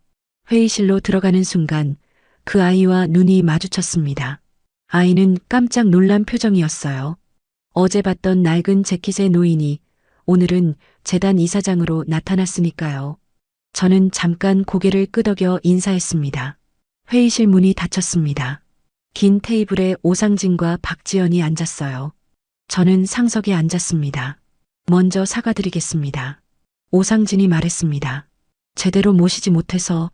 회의실로 들어가는 순간 그 아이와 눈이 마주쳤습니다. 아이는 깜짝 놀란 표정이었어요. 어제 봤던 낡은 재킷의 노인이 오늘은 재단 이사장으로 나타났으니까요. 저는 잠깐 고개를 끄덕여 인사했습니다. 회의실 문이 닫혔습니다. 긴 테이블에 오상진과 박지연이 앉았어요. 저는 상석에 앉았습니다. 먼저 사과드리겠습니다. 오상진이 말했습니다. 제대로 모시지 못해서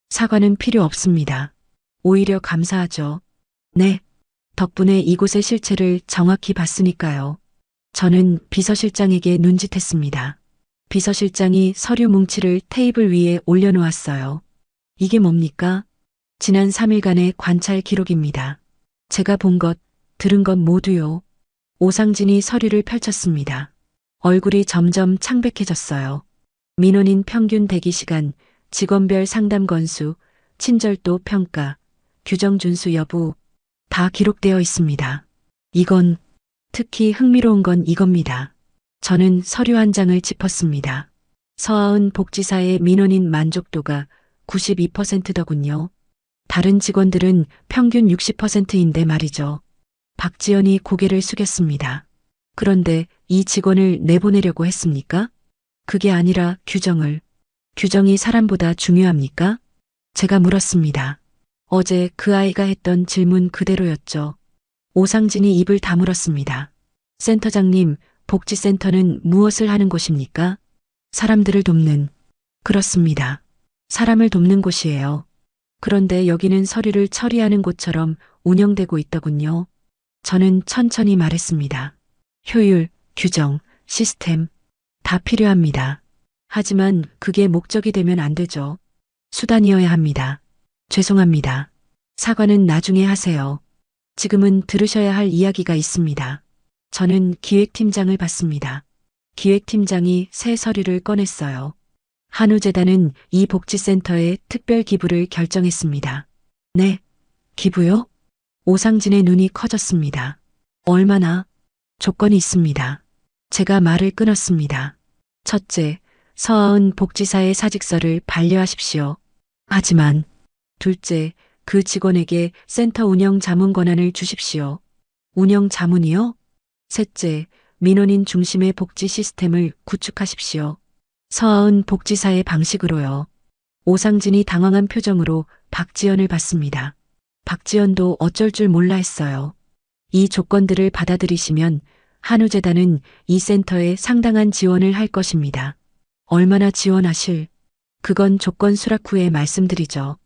사과는 필요 없습니다. 오히려 감사하죠. 네. 덕분에 이곳의 실체를 정확히 봤으니까요. 저는 비서실장에게 눈짓했습니다. 비서실장이 서류 뭉치를 테이블 위에 올려놓았어요. 이게 뭡니까? 지난 3일간의 관찰 기록입니다. 제가 본 것, 들은 것 모두요. 오상진이 서류를 펼쳤습니다. 얼굴이 점점 창백해졌어요. 민원인 평균 대기 시간, 직원별 상담 건수, 친절도 평가, 규정 준수 여부. 다 기록되어 있습니다. 이건, 특히 흥미로운 건 이겁니다. 저는 서류 한 장을 짚었습니다. 서하은 복지사의 민원인 만족도가 92%더군요. 다른 직원들은 평균 60%인데 말이죠. 박지연이 고개를 숙였습니다. 그런데 이 직원을 내보내려고 했습니까? 그게 아니라 규정이 사람보다 중요합니까? 제가 물었습니다. 어제 그 아이가 했던 질문 그대로였죠. 오상진이 입을 다물었습니다. 센터장님, 복지센터는 무엇을 하는 곳입니까? 사람들을 돕는. 그렇습니다. 사람을 돕는 곳이에요. 그런데 여기는 서류를 처리하는 곳처럼 운영되고 있더군요. 저는 천천히 말했습니다. 효율, 규정, 시스템 다 필요합니다. 하지만 그게 목적이 되면 안 되죠. 수단이어야 합니다. 죄송합니다. 사과는 나중에 하세요. 지금은 들으셔야 할 이야기가 있습니다. 저는 기획팀장을 봤습니다. 기획팀장이 새 서류를 꺼냈어요. 한우재단은 이 복지센터에 특별 기부를 결정했습니다. 네, 기부요? 오상진의 눈이 커졌습니다. 얼마나? 조건이 있습니다. 제가 말을 끊었습니다. 첫째, 서하은 복지사의 사직서를 반려하십시오. 하지만, 둘째, 그 직원에게 센터 운영 자문 권한을 주십시오. 운영 자문이요? 셋째, 민원인 중심의 복지 시스템을 구축하십시오. 서하은 복지사의 방식으로요. 오상진이 당황한 표정으로 박지연을 봤습니다. 박지연도 어쩔 줄 몰라 했어요. 이 조건들을 받아들이시면 한우재단은 이 센터에 상당한 지원을 할 것입니다. 얼마나 지원하실? 그건 조건 수락 후에 말씀드리죠.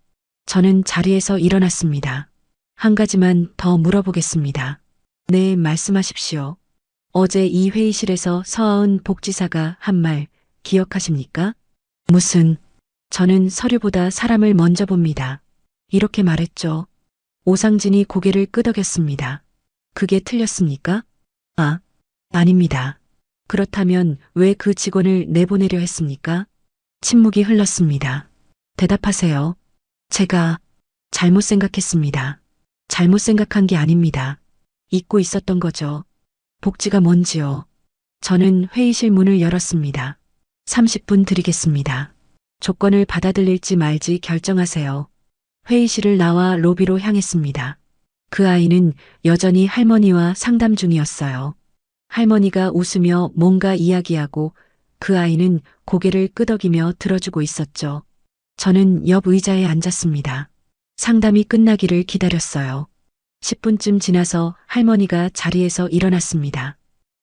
저는 자리에서 일어났습니다. 한 가지만 더 물어보겠습니다. 네, 말씀하십시오. 어제 이 회의실에서 서하은 복지사가 한 말 기억하십니까? 무슨, 저는 서류보다 사람을 먼저 봅니다. 이렇게 말했죠. 오상진이 고개를 끄덕였습니다. 그게 틀렸습니까? 아닙니다. 그렇다면 왜 그 직원을 내보내려 했습니까? 침묵이 흘렀습니다. 대답하세요. 제가 잘못 생각했습니다. 잘못 생각한 게 아닙니다. 잊고 있었던 거죠. 복지가 뭔지요. 저는 회의실 문을 열었습니다. 30분 드리겠습니다. 조건을 받아들일지 말지 결정하세요. 회의실을 나와 로비로 향했습니다. 그 아이는 여전히 할머니와 상담 중이었어요. 할머니가 웃으며 뭔가 이야기하고 그 아이는 고개를 끄덕이며 들어주고 있었죠. 저는 옆 의자에 앉았습니다. 상담이 끝나기를 기다렸어요. 10분쯤 지나서 할머니가 자리에서 일어났습니다.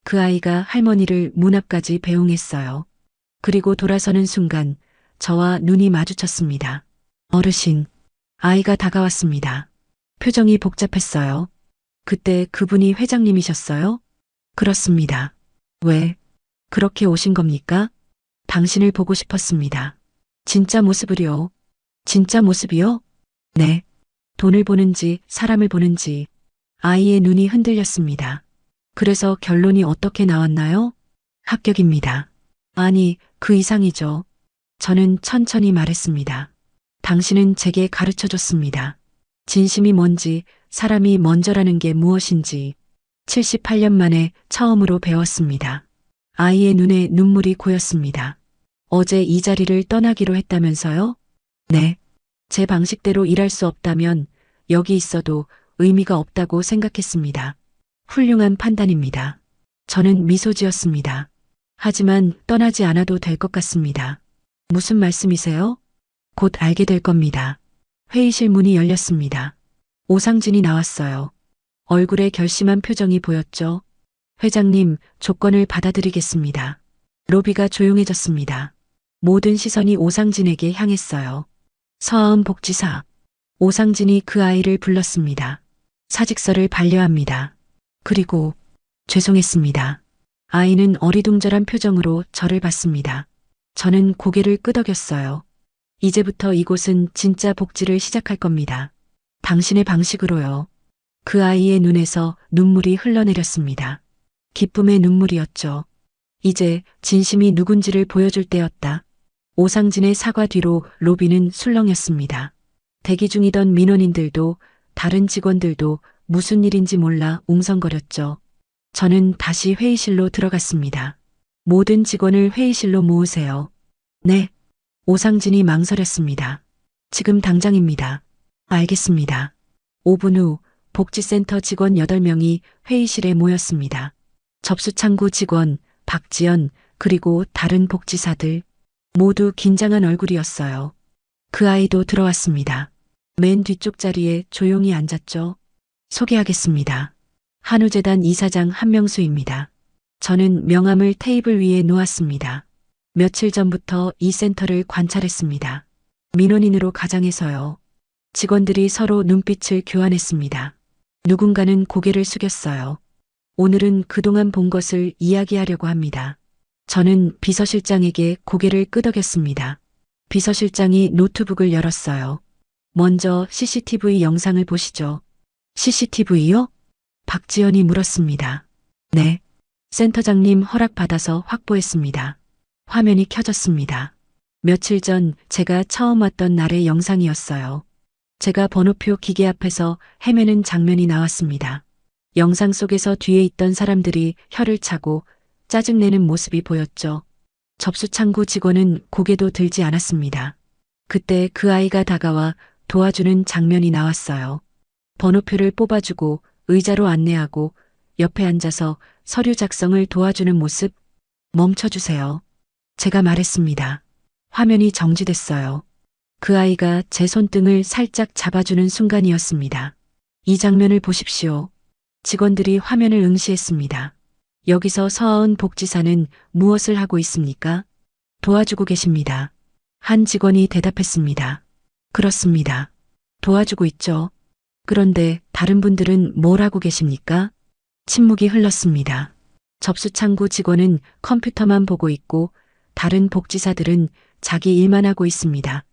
그 아이가 할머니를 문 앞까지 배웅했어요. 그리고 돌아서는 순간 저와 눈이 마주쳤습니다. 어르신, 아이가 다가왔습니다. 표정이 복잡했어요. 그때 그분이 회장님이셨어요? 그렇습니다. 왜? 그렇게 오신 겁니까? 당신을 보고 싶었습니다. 진짜 모습을요? 진짜 모습이요? 네. 돈을 보는지 사람을 보는지. 아이의 눈이 흔들렸습니다. 그래서 결론이 어떻게 나왔나요? 합격입니다. 아니, 그 이상이죠. 저는 천천히 말했습니다. 당신은 제게 가르쳐줬습니다. 진심이 뭔지, 사람이 먼저라는 게 무엇인지. 78년 만에 처음으로 배웠습니다. 아이의 눈에 눈물이 고였습니다. 어제 이 자리를 떠나기로 했다면서요? 네. 제 방식대로 일할 수 없다면 여기 있어도 의미가 없다고 생각했습니다. 훌륭한 판단입니다. 저는 미소 지었습니다. 하지만 떠나지 않아도 될 것 같습니다. 무슨 말씀이세요? 곧 알게 될 겁니다. 회의실 문이 열렸습니다. 오상진이 나왔어요. 얼굴에 결심한 표정이 보였죠. 회장님, 조건을 받아들이겠습니다. 로비가 조용해졌습니다. 모든 시선이 오상진에게 향했어요. 서하은 복지사. 오상진이 그 아이를 불렀습니다. 사직서를 반려합니다. 그리고 죄송했습니다. 아이는 어리둥절한 표정으로 저를 봤습니다. 저는 고개를 끄덕였어요. 이제부터 이곳은 진짜 복지를 시작할 겁니다. 당신의 방식으로요. 그 아이의 눈에서 눈물이 흘러내렸습니다. 기쁨의 눈물이었죠. 이제 진심이 누군지를 보여줄 때였다. 오상진의 사과 뒤로 로비는 술렁였습니다. 대기 중이던 민원인들도 다른 직원들도 무슨 일인지 몰라 웅성거렸죠. 저는 다시 회의실로 들어갔습니다. 모든 직원을 회의실로 모으세요. 네. 오상진이 망설였습니다. 지금 당장입니다. 알겠습니다. 5분 후 복지센터 직원 8명이 회의실에 모였습니다. 접수창구 직원, 박지연, 그리고 다른 복지사들 모두 긴장한 얼굴이었어요. 그 아이도 들어왔습니다. 맨 뒤쪽 자리에 조용히 앉았죠. 소개하겠습니다. 한우재단 이사장 한명수입니다. 저는 명함을 테이블 위에 놓았습니다. 며칠 전부터 이 센터를 관찰했습니다. 민원인으로 가장해서요. 직원들이 서로 눈빛을 교환했습니다. 누군가는 고개를 숙였어요. 오늘은 그동안 본 것을 이야기하려고 합니다. 저는 비서실장에게 고개를 끄덕였습니다. 비서실장이 노트북을 열었어요. 먼저 CCTV 영상을 보시죠. CCTV요? 박지연이 물었습니다. 네. 센터장님 허락받아서 확보했습니다. 화면이 켜졌습니다. 며칠 전 제가 처음 왔던 날의 영상이었어요. 제가 번호표 기계 앞에서 헤매는 장면이 나왔습니다. 영상 속에서 뒤에 있던 사람들이 혀를 차고 짜증내는 모습이 보였죠. 접수창구 직원은 고개도 들지 않았습니다. 그때 그 아이가 다가와 도와주는 장면이 나왔어요. 번호표를 뽑아주고 의자로 안내하고 옆에 앉아서 서류 작성을 도와주는 모습. 멈춰주세요. 제가 말했습니다. 화면이 정지됐어요. 그 아이가 제 손등을 살짝 잡아주는 순간이었습니다. 이 장면을 보십시오. 직원들이 화면을 응시했습니다. 여기서 서하은 복지사는 무엇을 하고 있습니까? 도와주고 계십니다. 한 직원이 대답했습니다. 그렇습니다. 도와주고 있죠. 그런데 다른 분들은 뭘 하고 계십니까? 침묵이 흘렀습니다. 접수창구 직원은 컴퓨터만 보고 있고 다른 복지사들은 자기 일만 하고 있습니다.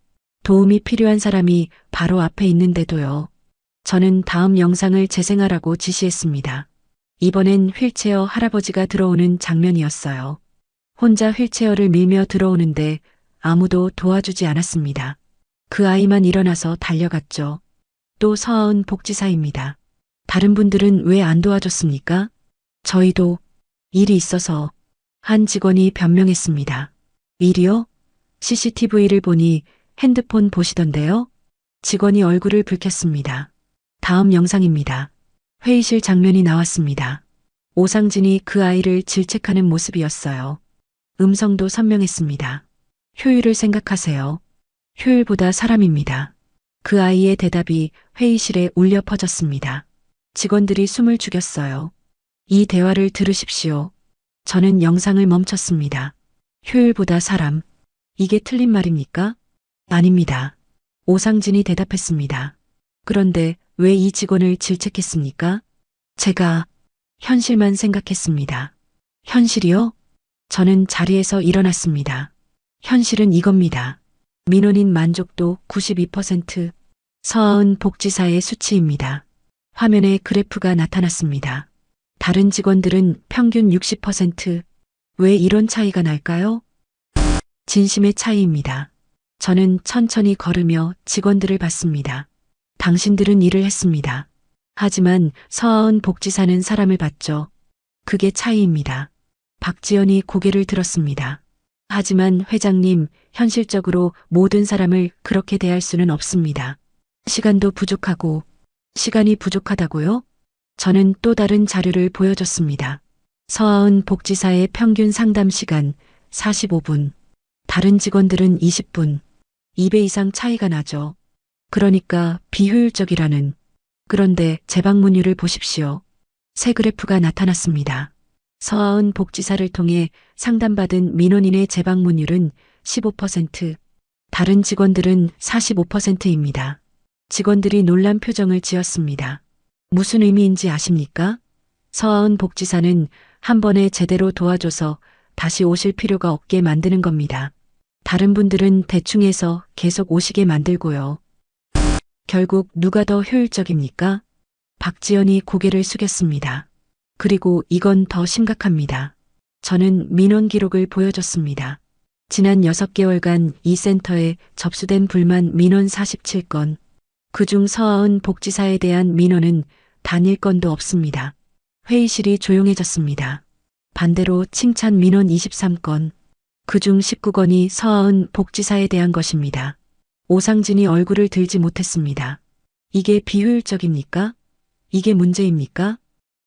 도움이 필요한 사람이 바로 앞에 있는데도요. 저는 다음 영상을 재생하라고 지시했습니다. 이번엔 휠체어 할아버지가 들어오는 장면이었어요. 혼자 휠체어를 밀며 들어오는데 아무도 도와주지 않았습니다. 그 아이만 일어나서 달려갔죠. 또 서하은 복지사입니다. 다른 분들은 왜 안 도와줬습니까? 저희도 일이 있어서. 한 직원이 변명했습니다. 일이요? CCTV를 보니 핸드폰 보시던데요? 직원이 얼굴을 붉혔습니다. 다음 영상입니다. 회의실 장면이 나왔습니다. 오상진이 그 아이를 질책하는 모습이었어요. 음성도 선명했습니다. 효율을 생각하세요. 효율보다 사람입니다. 그 아이의 대답이 회의실에 울려 퍼졌습니다. 직원들이 숨을 죽였어요. 이 대화를 들으십시오. 저는 영상을 멈췄습니다. 효율보다 사람. 이게 틀린 말입니까? 아닙니다. 오상진이 대답했습니다. 그런데 왜 이 직원을 질책했습니까? 제가 현실만 생각했습니다. 현실이요? 저는 자리에서 일어났습니다. 현실은 이겁니다. 민원인 만족도 92%, 서하은 복지사의 수치입니다. 화면에 그래프가 나타났습니다. 다른 직원들은 평균 60%. 왜 이런 차이가 날까요? 진심의 차이입니다. 저는 천천히 걸으며 직원들을 봤습니다. 당신들은 일을 했습니다. 하지만 서하은 복지사는 사람을 봤죠. 그게 차이입니다. 박지연이 고개를 들었습니다. 하지만 회장님, 현실적으로 모든 사람을 그렇게 대할 수는 없습니다. 시간도 부족하고. 시간이 부족하다고요? 저는 또 다른 자료를 보여줬습니다. 서하은 복지사의 평균 상담 시간 45분. 다른 직원들은 20분. 2배 이상 차이가 나죠. 그러니까 비효율적이라는. 그런데 재방문율을 보십시오. 새 그래프가 나타났습니다. 서하은 복지사를 통해 상담받은 민원인의 재방문율은 15%, 다른 직원들은 45%입니다. 직원들이 놀란 표정을 지었습니다. 무슨 의미인지 아십니까? 서하은 복지사는 한 번에 제대로 도와줘서 다시 오실 필요가 없게 만드는 겁니다. 다른 분들은 대충 해서 계속 오시게 만들고요. 결국 누가 더 효율적입니까? 박지연이 고개를 숙였습니다. 그리고 이건 더 심각합니다. 저는 민원 기록을 보여줬습니다. 지난 6개월간 이 센터에 접수된 불만 민원 47건. 그중 서하은 복지사에 대한 민원은 단 1건도 없습니다. 회의실이 조용해졌습니다. 반대로 칭찬 민원 23건, 그중 19건이 서하은 복지사에 대한 것입니다. 오상진이 얼굴을 들지 못했습니다. 이게 비효율적입니까? 이게 문제입니까?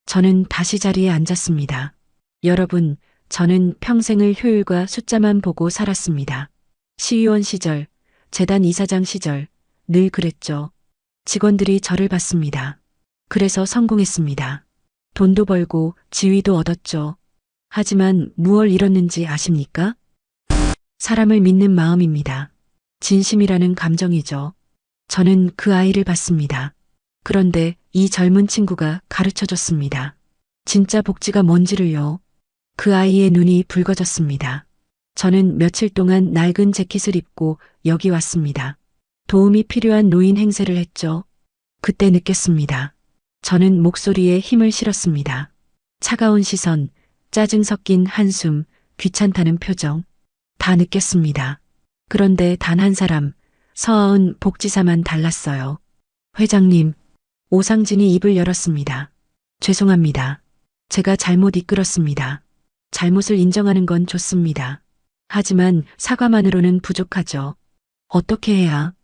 저는 다시 자리에 앉았습니다. 여러분, 저는 평생을 효율과 숫자만 보고 살았습니다. 시의원 시절, 재단 이사장 시절, 늘 그랬죠. 직원들이 저를 봤습니다. 그래서 성공했습니다. 돈도 벌고 지위도 얻었죠. 하지만 무얼 잃었는지 아십니까? 사람을 믿는 마음입니다. 진심이라는 감정이죠. 저는 그 아이를 봤습니다. 그런데 이 젊은 친구가 가르쳐줬습니다. 진짜 복지가 뭔지를요. 그 아이의 눈이 붉어졌습니다. 저는 며칠 동안 낡은 재킷을 입고 여기 왔습니다. 도움이 필요한 노인 행세를 했죠. 그때 느꼈습니다. 저는 목소리에 힘을 실었습니다. 차가운 시선, 짜증 섞인 한숨, 귀찮다는 표정. 다 느꼈습니다. 그런데 단 한 사람, 서하은 복지사만 달랐어요. 회장님, 오상진이 입을 열었습니다. 죄송합니다. 제가 잘못 이끌었습니다. 잘못을 인정하는 건 좋습니다. 하지만 사과만으로는 부족하죠. 어떻게 해야?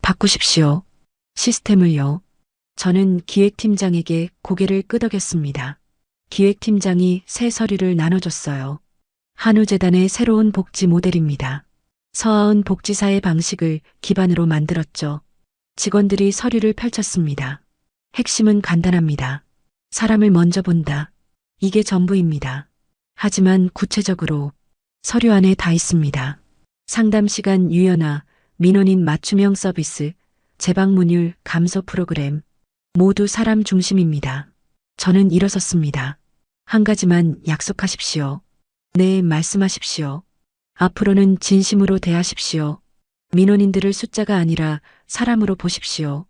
바꾸십시오. 시스템을요. 저는 기획팀장에게 고개를 끄덕였습니다. 기획팀장이 새 서류를 나눠줬어요. 한우재단의 새로운 복지 모델입니다. 서하은 복지사의 방식을 기반으로 만들었죠. 직원들이 서류를 펼쳤습니다. 핵심은 간단합니다. 사람을 먼저 본다. 이게 전부입니다. 하지만 구체적으로 서류 안에 다 있습니다. 상담 시간 유연화, 민원인 맞춤형 서비스, 재방문율 감소 프로그램, 모두 사람 중심입니다. 저는 일어섰습니다. 한 가지만 약속하십시오. 네, 말씀하십시오. 앞으로는 진심으로 대하십시오. 민원인들을 숫자가 아니라 사람으로 보십시오.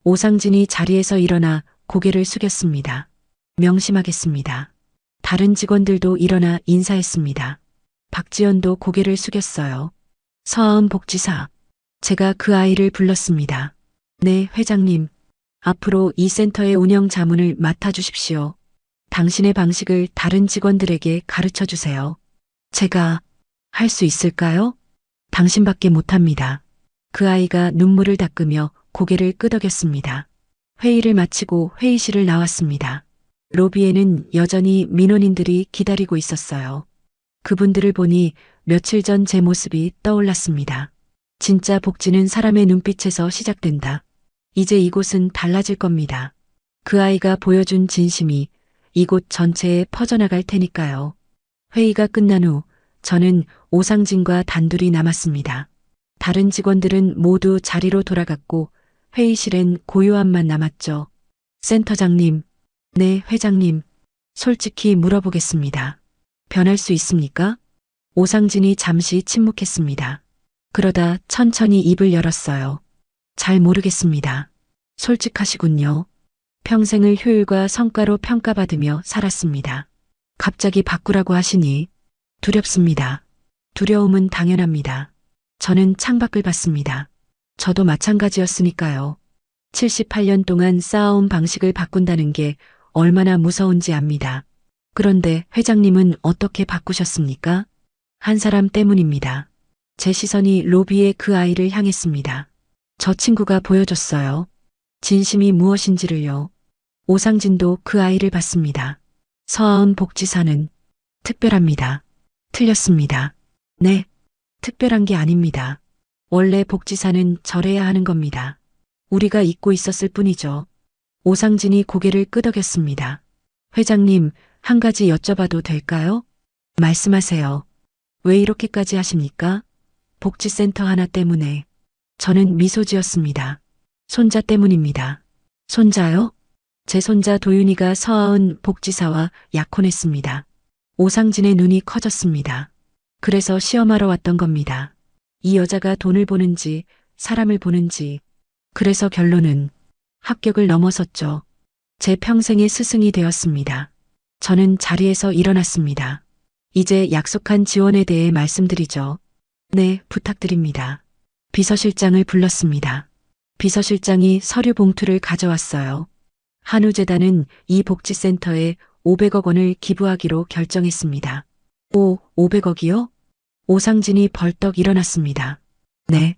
오상진이 자리에서 일어나 고개를 숙였습니다. 명심하겠습니다. 다른 직원들도 일어나 인사했습니다. 박지연도 고개를 숙였어요. 서하은 복지사. 제가 그 아이를 불렀습니다. 네, 회장님. 앞으로 이 센터의 운영 자문을 맡아주십시오. 당신의 방식을 다른 직원들에게 가르쳐 주세요. 제가 할 수 있을까요? 당신밖에 못합니다. 그 아이가 눈물을 닦으며 고개를 끄덕였습니다. 회의를 마치고 회의실을 나왔습니다. 로비에는 여전히 민원인들이 기다리고 있었어요. 그분들을 보니 며칠 전 제 모습이 떠올랐습니다. 진짜 복지는 사람의 눈빛에서 시작된다. 이제 이곳은 달라질 겁니다. 그 아이가 보여준 진심이 이곳 전체에 퍼져나갈 테니까요. 회의가 끝난 후 저는 오상진과 단둘이 남았습니다. 다른 직원들은 모두 자리로 돌아갔고 회의실엔 고요함만 남았죠. 센터장님, 네, 회장님. 솔직히 물어보겠습니다. 변할 수 있습니까? 오상진이 잠시 침묵했습니다. 그러다 천천히 입을 열었어요. 잘 모르겠습니다. 솔직하시군요. 평생을 효율과 성과로 평가받으며 살았습니다. 갑자기 바꾸라고 하시니 두렵습니다. 두려움은 당연합니다. 저는 창밖을 봤습니다. 저도 마찬가지였으니까요. 78년 동안 쌓아온 방식을 바꾼다는 게 얼마나 무서운지 압니다. 그런데 회장님은 어떻게 바꾸셨습니까? 한 사람 때문입니다. 제 시선이 로비에 그 아이를 향했습니다. 저 친구가 보여줬어요. 진심이 무엇인지를요. 오상진도 그 아이를 봤습니다. 서하은 복지사는 특별합니다. 틀렸습니다. 네, 특별한 게 아닙니다. 원래 복지사는 저래야 하는 겁니다. 우리가 잊고 있었을 뿐이죠. 오상진이 고개를 끄덕였습니다. 회장님, 한 가지 여쭤봐도 될까요? 말씀하세요. 왜 이렇게까지 하십니까? 복지센터 하나 때문에. 저는 미소 지었습니다. 손자 때문입니다. 손자요? 제 손자 도윤이가 서하은 복지사와 약혼했습니다. 오상진의 눈이 커졌습니다. 그래서 시험하러 왔던 겁니다. 이 여자가 돈을 보는지 사람을 보는지. 그래서 결론은 합격을 넘어섰죠. 제 평생의 스승이 되었습니다. 저는 자리에서 일어났습니다. 이제 약속한 지원에 대해 말씀드리죠. 네, 부탁드립니다. 비서실장을 불렀습니다. 비서실장이 서류 봉투를 가져왔어요. 한우재단은 이 복지센터에 500억 원을 기부하기로 결정했습니다. 500억이요? 오상진이 벌떡 일어났습니다. 네.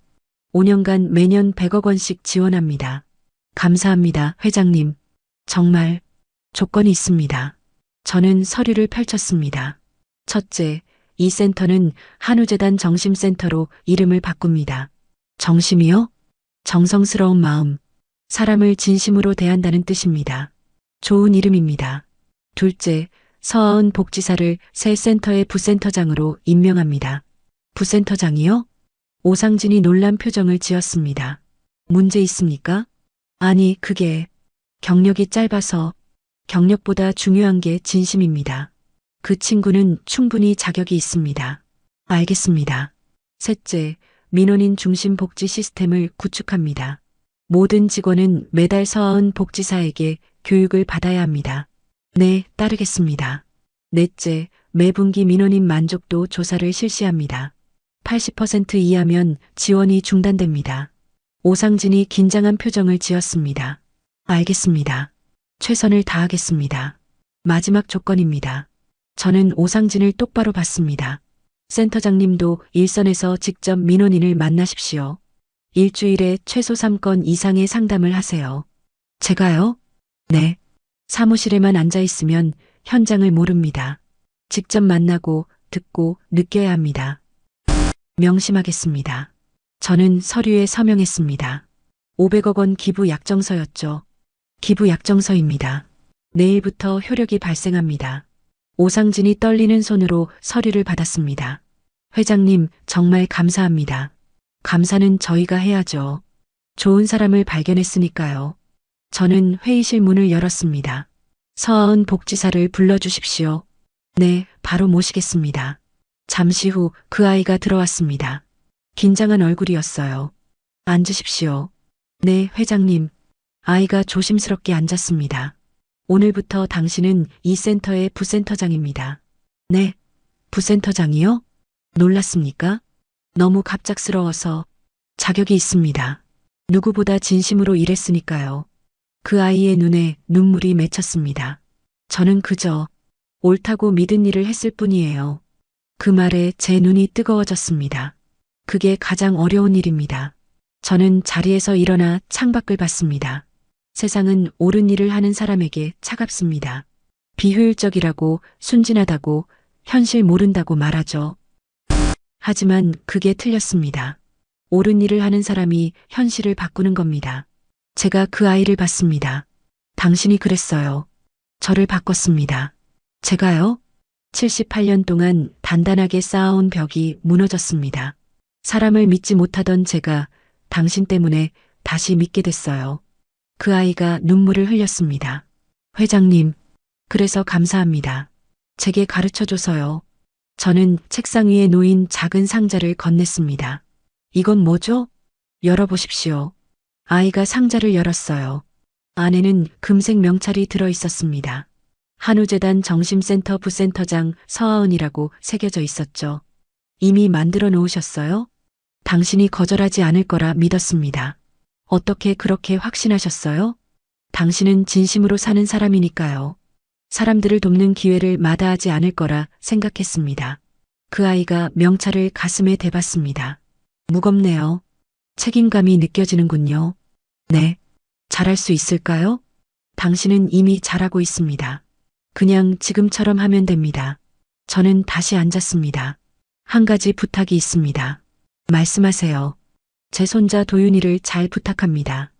5년간 매년 100억 원씩 지원합니다. 감사합니다, 회장님. 정말 조건이 있습니다. 저는 서류를 펼쳤습니다. 첫째, 이 센터는 한우재단 정심센터로 이름을 바꿉니다. 정심이요? 정성스러운 마음, 사람을 진심으로 대한다는 뜻입니다. 좋은 이름입니다. 둘째, 서하은 복지사를 새 센터의 부센터장으로 임명합니다. 부센터장이요? 오상진이 놀란 표정을 지었습니다. 문제 있습니까? 아니, 그게 경력이 짧아서 경력보다 중요한 게 진심입니다. 그 친구는 충분히 자격이 있습니다. 알겠습니다. 셋째, 민원인 중심 복지 시스템을 구축합니다. 모든 직원은 매달 서하은 복지사에게 교육을 받아야 합니다. 네, 따르겠습니다. 넷째, 매분기 민원인 만족도 조사를 실시합니다. 80% 이하면 지원이 중단됩니다. 오상진이 긴장한 표정을 지었습니다. 알겠습니다. 최선을 다하겠습니다. 마지막 조건입니다. 저는 오상진을 똑바로 봤습니다. 센터장님도 일선에서 직접 민원인을 만나십시오. 일주일에 최소 3건 이상의 상담을 하세요. 제가요? 네. 사무실에만 앉아 있으면 현장을 모릅니다. 직접 만나고 듣고 느껴야 합니다. 명심하겠습니다. 저는 서류에 서명했습니다. 500억 원 기부 약정서였죠. 기부 약정서입니다. 내일부터 효력이 발생합니다. 오상진이 떨리는 손으로 서류를 받았습니다. 회장님, 정말 감사합니다. 감사는 저희가 해야죠. 좋은 사람을 발견했으니까요. 저는 회의실 문을 열었습니다. 서하은 복지사를 불러주십시오. 네, 바로 모시겠습니다. 잠시 후 그 아이가 들어왔습니다. 긴장한 얼굴이었어요. 앉으십시오. 네, 회장님. 아이가 조심스럽게 앉았습니다. 오늘부터 당신은 이 센터의 부센터장입니다. 네, 부센터장이요? 놀랐습니까? 너무 갑작스러워서 자격이 있습니다. 누구보다 진심으로 일했으니까요. 그 아이의 눈에 눈물이 맺혔습니다. 저는 그저 옳다고 믿은 일을 했을 뿐이에요. 그 말에 제 눈이 뜨거워졌습니다. 그게 가장 어려운 일입니다. 저는 자리에서 일어나 창밖을 봤습니다. 세상은 옳은 일을 하는 사람에게 차갑습니다. 비효율적이라고, 순진하다고, 현실 모른다고 말하죠. 하지만 그게 틀렸습니다. 옳은 일을 하는 사람이 현실을 바꾸는 겁니다. 제가 그 아이를 봤습니다. 당신이 그랬어요. 저를 바꿨습니다. 제가요? 78년 동안 단단하게 쌓아온 벽이 무너졌습니다. 사람을 믿지 못하던 제가 당신 때문에 다시 믿게 됐어요. 그 아이가 눈물을 흘렸습니다. 회장님, 그래서 감사합니다. 제게 가르쳐줘서요. 저는 책상 위에 놓인 작은 상자를 건넸습니다. 이건 뭐죠? 열어보십시오. 아이가 상자를 열었어요. 안에는 금색 명찰이 들어 있었습니다. 한우재단 정심센터 부센터장 서하은이라고 새겨져 있었죠. 이미 만들어 놓으셨어요? 당신이 거절하지 않을 거라 믿었습니다. 어떻게 그렇게 확신하셨어요? 당신은 진심으로 사는 사람이니까요. 사람들을 돕는 기회를 마다하지 않을 거라 생각했습니다. 그 아이가 명찰을 가슴에 대봤습니다. 무겁네요. 책임감이 느껴지는군요. 네. 잘할 수 있을까요? 당신은 이미 잘하고 있습니다. 그냥 지금처럼 하면 됩니다. 저는 다시 앉았습니다. 한 가지 부탁이 있습니다. 말씀하세요. 제 손자 도윤이를 잘 부탁합니다.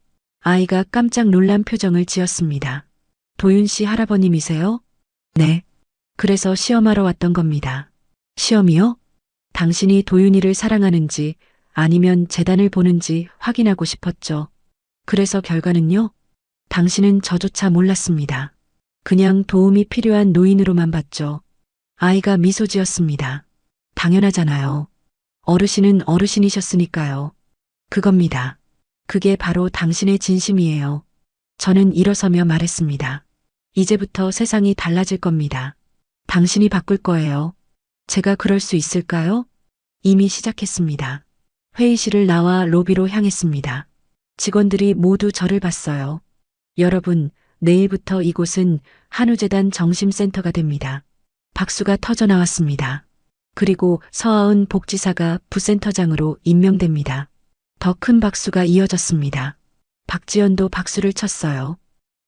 아이가 깜짝 놀란 표정을 지었습니다. 도윤 씨 할아버님이세요? 네. 그래서 시험하러 왔던 겁니다. 시험이요? 당신이 도윤이를 사랑하는지 아니면 재단을 보는지 확인하고 싶었죠. 그래서 결과는요? 당신은 저조차 몰랐습니다. 그냥 도움이 필요한 노인으로만 봤죠. 아이가 미소 지었습니다. 당연하잖아요. 어르신은 어르신이셨으니까요. 그겁니다. 그게 바로 당신의 진심이에요. 저는 일어서며 말했습니다. 이제부터 세상이 달라질 겁니다. 당신이 바꿀 거예요. 제가 그럴 수 있을까요? 이미 시작했습니다. 회의실을 나와 로비로 향했습니다. 직원들이 모두 저를 봤어요. 여러분, 내일부터 이곳은 한우재단 정심센터가 됩니다. 박수가 터져 나왔습니다. 그리고 서하은 복지사가 부센터장으로 임명됩니다. 더 큰 박수가 이어졌습니다. 박지연도 박수를 쳤어요.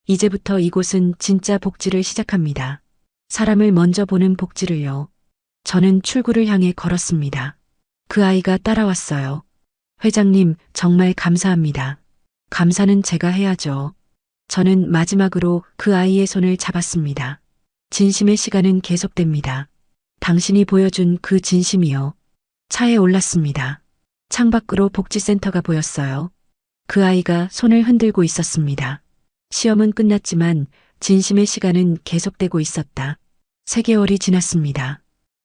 이제부터 이곳은 진짜 복지를 시작합니다. 사람을 먼저 보는 복지를요. 저는 출구를 향해 걸었습니다. 그 아이가 따라왔어요. 회장님, 정말 감사합니다. 감사는 제가 해야죠. 저는 마지막으로 그 아이의 손을 잡았습니다. 진심의 시간은 계속됩니다. 당신이 보여준 그 진심이요. 차에 올랐습니다. 창밖으로 복지센터가 보였어요. 그 아이가 손을 흔들고 있었습니다. 시험은 끝났지만 진심의 시간은 계속되고 있었다. 3개월이 지났습니다.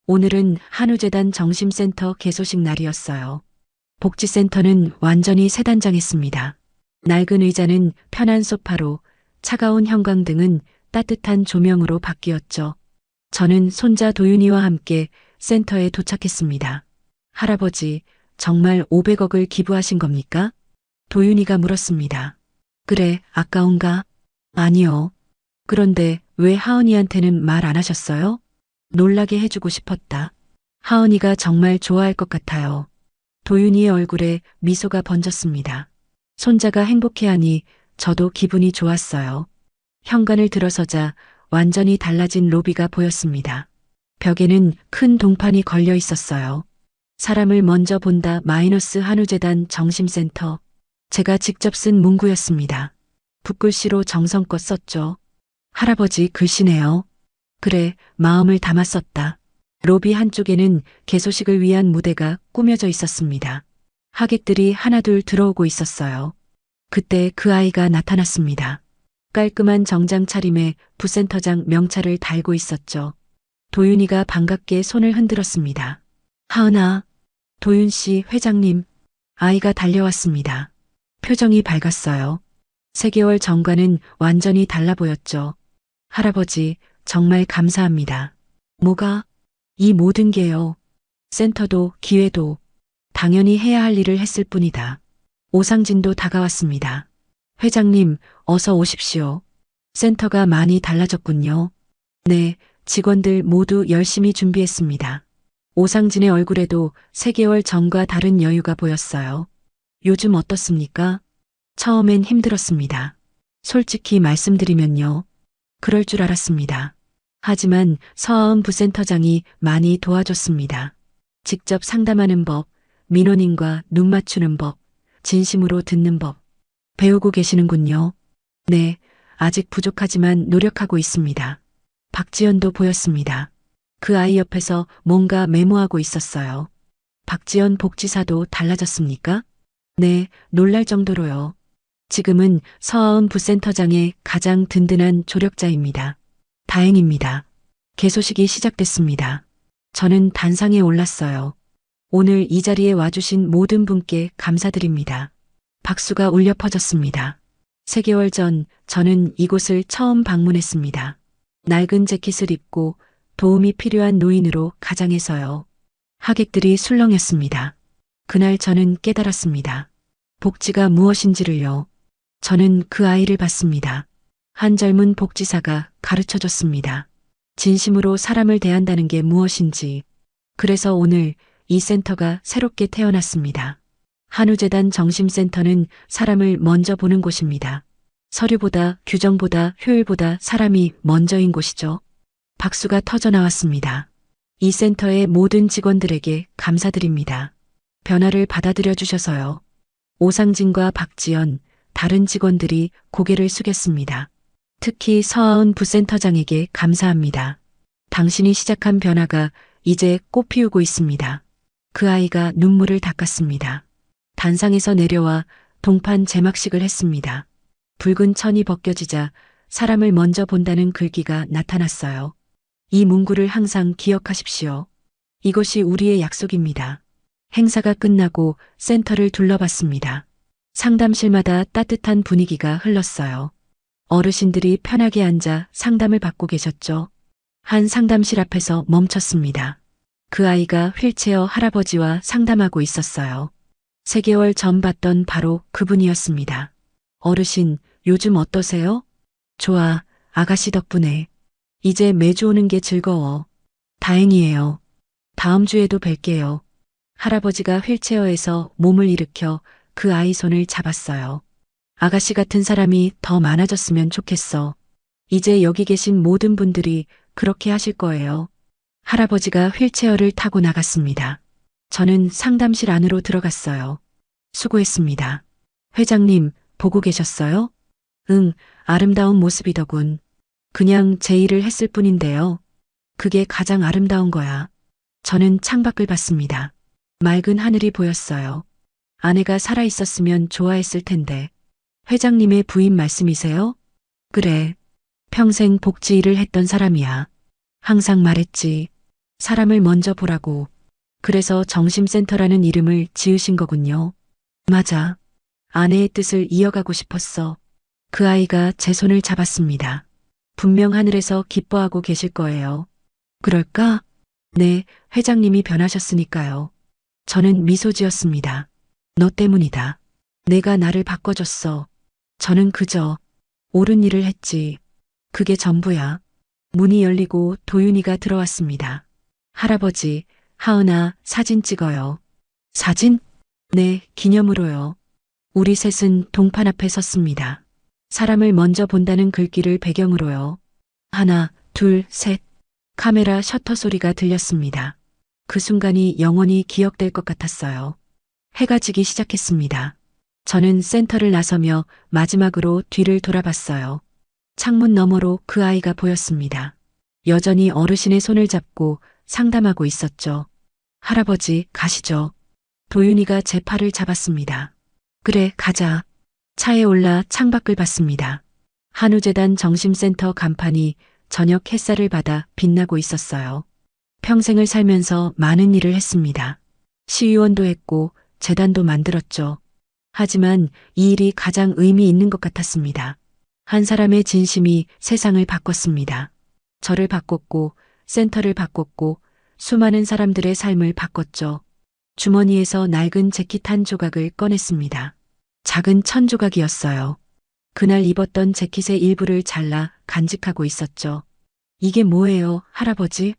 오늘은 한우재단 정심센터 개소식 날이었어요. 복지센터는 완전히 새 단장했습니다. 낡은 의자는 편한 소파로, 차가운 형광등은 따뜻한 조명으로 바뀌었죠. 저는 손자 도윤이와 함께 센터에 도착했습니다. 할아버지, 정말 500억을 기부하신 겁니까? 도윤이가 물었습니다. 그래, 아까운가? 아니요. 그런데 왜 하은이한테는 말 안 하셨어요? 놀라게 해주고 싶었다. 하은이가 정말 좋아할 것 같아요. 도윤이의 얼굴에 미소가 번졌습니다. 손자가 행복해하니 저도 기분이 좋았어요. 현관을 들어서자 완전히 달라진 로비가 보였습니다. 벽에는 큰 동판이 걸려 있었어요. 사람을 먼저 본다 마이너스 한우재단 정심센터. 제가 직접 쓴 문구였습니다. 붓글씨로 정성껏 썼죠. 할아버지 글씨네요. 그래, 마음을 담아 썼다. 로비 한쪽에는 개소식을 위한 무대가 꾸며져 있었습니다. 하객들이 하나둘 들어오고 있었어요. 그때 그 아이가 나타났습니다. 깔끔한 정장 차림에 부센터장 명찰을 달고 있었죠. 도윤이가 반갑게 손을 흔들었습니다. 하은아, 도윤씨 회장님. 아이가 달려왔습니다. 표정이 밝았어요. 3개월 전과는 완전히 달라 보였죠. 할아버지, 정말 감사합니다. 뭐가? 이 모든 게요. 센터도 기회도 당연히 해야 할 일을 했을 뿐이다. 오상진도 다가왔습니다. 회장님, 어서 오십시오. 센터가 많이 달라졌군요. 네, 직원들 모두 열심히 준비했습니다. 오상진의 얼굴에도 3개월 전과 다른 여유가 보였어요. 요즘 어떻습니까? 처음엔 힘들었습니다. 솔직히 말씀드리면요. 그럴 줄 알았습니다. 하지만 서하은 부센터장이 많이 도와줬습니다. 직접 상담하는 법, 민원인과 눈 맞추는 법, 진심으로 듣는 법. 배우고 계시는군요. 네, 아직 부족하지만 노력하고 있습니다. 박지연도 보였습니다. 그 아이 옆에서 뭔가 메모하고 있었어요. 박지연 복지사도 달라졌습니까? 네, 놀랄 정도로요. 지금은 서하은 부센터장의 가장 든든한 조력자입니다. 다행입니다. 개소식이 시작됐습니다. 저는 단상에 올랐어요. 오늘 이 자리에 와주신 모든 분께 감사드립니다. 박수가 울려 퍼졌습니다. 3개월 전 저는 이곳을 처음 방문했습니다. 낡은 재킷을 입고 도움이 필요한 노인으로 가장해서요. 하객들이 술렁였습니다. 그날 저는 깨달았습니다. 복지가 무엇인지를요. 저는 그 아이를 봤습니다. 한 젊은 복지사가 가르쳐줬습니다. 진심으로 사람을 대한다는 게 무엇인지. 그래서 오늘 이 센터가 새롭게 태어났습니다. 한우재단 정심센터는 사람을 먼저 보는 곳입니다. 서류보다 규정보다 효율보다 사람이 먼저인 곳이죠. 박수가 터져 나왔습니다. 이 센터의 모든 직원들에게 감사드립니다. 변화를 받아들여 주셔서요. 오상진과 박지연, 다른 직원들이 고개를 숙였습니다. 특히 서하은 부센터장에게 감사합니다. 당신이 시작한 변화가 이제 꽃피우고 있습니다. 그 아이가 눈물을 닦았습니다. 단상에서 내려와 동판 제막식을 했습니다. 붉은 천이 벗겨지자 사람을 먼저 본다는 글귀가 나타났어요. 이 문구를 항상 기억하십시오. 이것이 우리의 약속입니다. 행사가 끝나고 센터를 둘러봤습니다. 상담실마다 따뜻한 분위기가 흘렀어요. 어르신들이 편하게 앉아 상담을 받고 계셨죠. 한 상담실 앞에서 멈췄습니다. 그 아이가 휠체어 할아버지와 상담하고 있었어요. 3개월 전 봤던 바로 그분이었습니다. 어르신, 요즘 어떠세요? 좋아, 아가씨 덕분에. 이제 매주 오는 게 즐거워. 다행이에요. 다음 주에도 뵐게요. 할아버지가 휠체어에서 몸을 일으켜 그 아이 손을 잡았어요. 아가씨 같은 사람이 더 많아졌으면 좋겠어. 이제 여기 계신 모든 분들이 그렇게 하실 거예요. 할아버지가 휠체어를 타고 나갔습니다. 저는 상담실 안으로 들어갔어요. 수고했습니다. 회장님, 보고 계셨어요? 응, 아름다운 모습이더군. 그냥 제 일을 했을 뿐인데요. 그게 가장 아름다운 거야. 저는 창밖을 봤습니다. 맑은 하늘이 보였어요. 아내가 살아 있었으면 좋아했을 텐데. 회장님의 부인 말씀이세요? 그래. 평생 복지 일을 했던 사람이야. 항상 말했지. 사람을 먼저 보라고. 그래서 정심센터라는 이름을 지으신 거군요. 맞아. 아내의 뜻을 이어가고 싶었어. 그 아이가 제 손을 잡았습니다. 분명 하늘에서 기뻐하고 계실 거예요. 그럴까? 네, 회장님이 변하셨으니까요. 저는 미소 지었습니다. 너 때문이다. 내가 나를 바꿔줬어. 저는 그저 옳은 일을 했지. 그게 전부야. 문이 열리고 도윤이가 들어왔습니다. 할아버지, 하은아, 사진 찍어요. 사진? 네, 기념으로요. 우리 셋은 동판 앞에 섰습니다. 사람을 먼저 본다는 글귀를 배경으로요. 하나, 둘, 셋. 카메라 셔터 소리가 들렸습니다. 그 순간이 영원히 기억될 것 같았어요. 해가 지기 시작했습니다. 저는 센터를 나서며 마지막으로 뒤를 돌아봤어요. 창문 너머로 그 아이가 보였습니다. 여전히 어르신의 손을 잡고 상담하고 있었죠. 할아버지, 가시죠. 도윤이가 제 팔을 잡았습니다. 그래, 가자. 차에 올라 창밖을 봤습니다. 한우재단 정심센터 간판이 저녁 햇살을 받아 빛나고 있었어요. 평생을 살면서 많은 일을 했습니다. 시의원도 했고 재단도 만들었죠. 하지만 이 일이 가장 의미 있는 것 같았습니다. 한 사람의 진심이 세상을 바꿨습니다. 저를 바꿨고 센터를 바꿨고 수많은 사람들의 삶을 바꿨죠. 주머니에서 낡은 재킷 한 조각을 꺼냈습니다. 작은 천 조각이었어요. 그날 입었던 재킷의 일부를 잘라 간직하고 있었죠. 이게 뭐예요, 할아버지?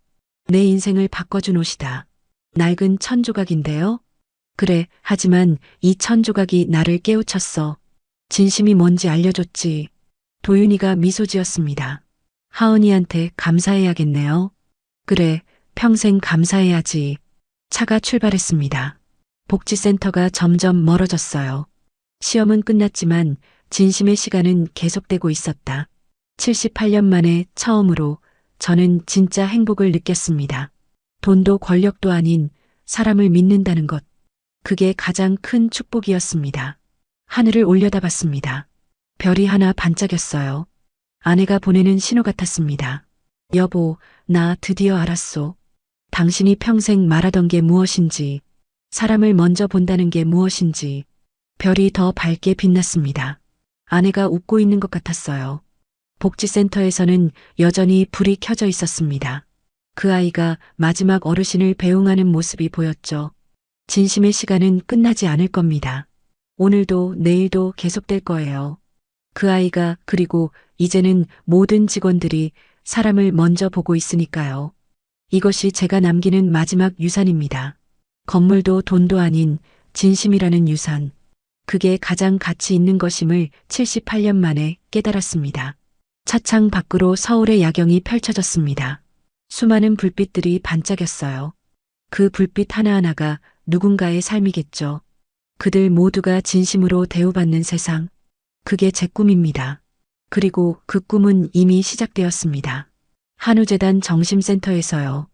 내 인생을 바꿔준 옷이다. 낡은 천 조각인데요? 그래, 하지만 이 천 조각이 나를 깨우쳤어. 진심이 뭔지 알려줬지. 도윤이가 미소 지었습니다. 하은이한테 감사해야겠네요. 그래, 평생 감사해야지. 차가 출발했습니다. 복지센터가 점점 멀어졌어요. 시험은 끝났지만 진심의 시간은 계속되고 있었다. 78년 만에 처음으로 저는 진짜 행복을 느꼈습니다. 돈도 권력도 아닌 사람을 믿는다는 것. 그게 가장 큰 축복이었습니다. 하늘을 올려다봤습니다. 별이 하나 반짝였어요. 아내가 보내는 신호 같았습니다. 여보, 나 드디어 알았소. 당신이 평생 말하던 게 무엇인지, 사람을 먼저 본다는 게 무엇인지, 별이 더 밝게 빛났습니다. 아내가 웃고 있는 것 같았어요. 복지센터에서는 여전히 불이 켜져 있었습니다. 그 아이가 마지막 어르신을 배웅하는 모습이 보였죠. 진심의 시간은 끝나지 않을 겁니다. 오늘도 내일도 계속될 거예요. 그 아이가 그리고 이제는 모든 직원들이 사람을 먼저 보고 있으니까요. 이것이 제가 남기는 마지막 유산입니다. 건물도 돈도 아닌 진심이라는 유산. 그게 가장 가치 있는 것임을 78년 만에 깨달았습니다. 차창 밖으로 서울의 야경이 펼쳐졌습니다. 수많은 불빛들이 반짝였어요. 그 불빛 하나하나가 누군가의 삶이겠죠. 그들 모두가 진심으로 대우받는 세상. 그게 제 꿈입니다. 그리고 그 꿈은 이미 시작되었습니다. 한우재단 정심센터에서요.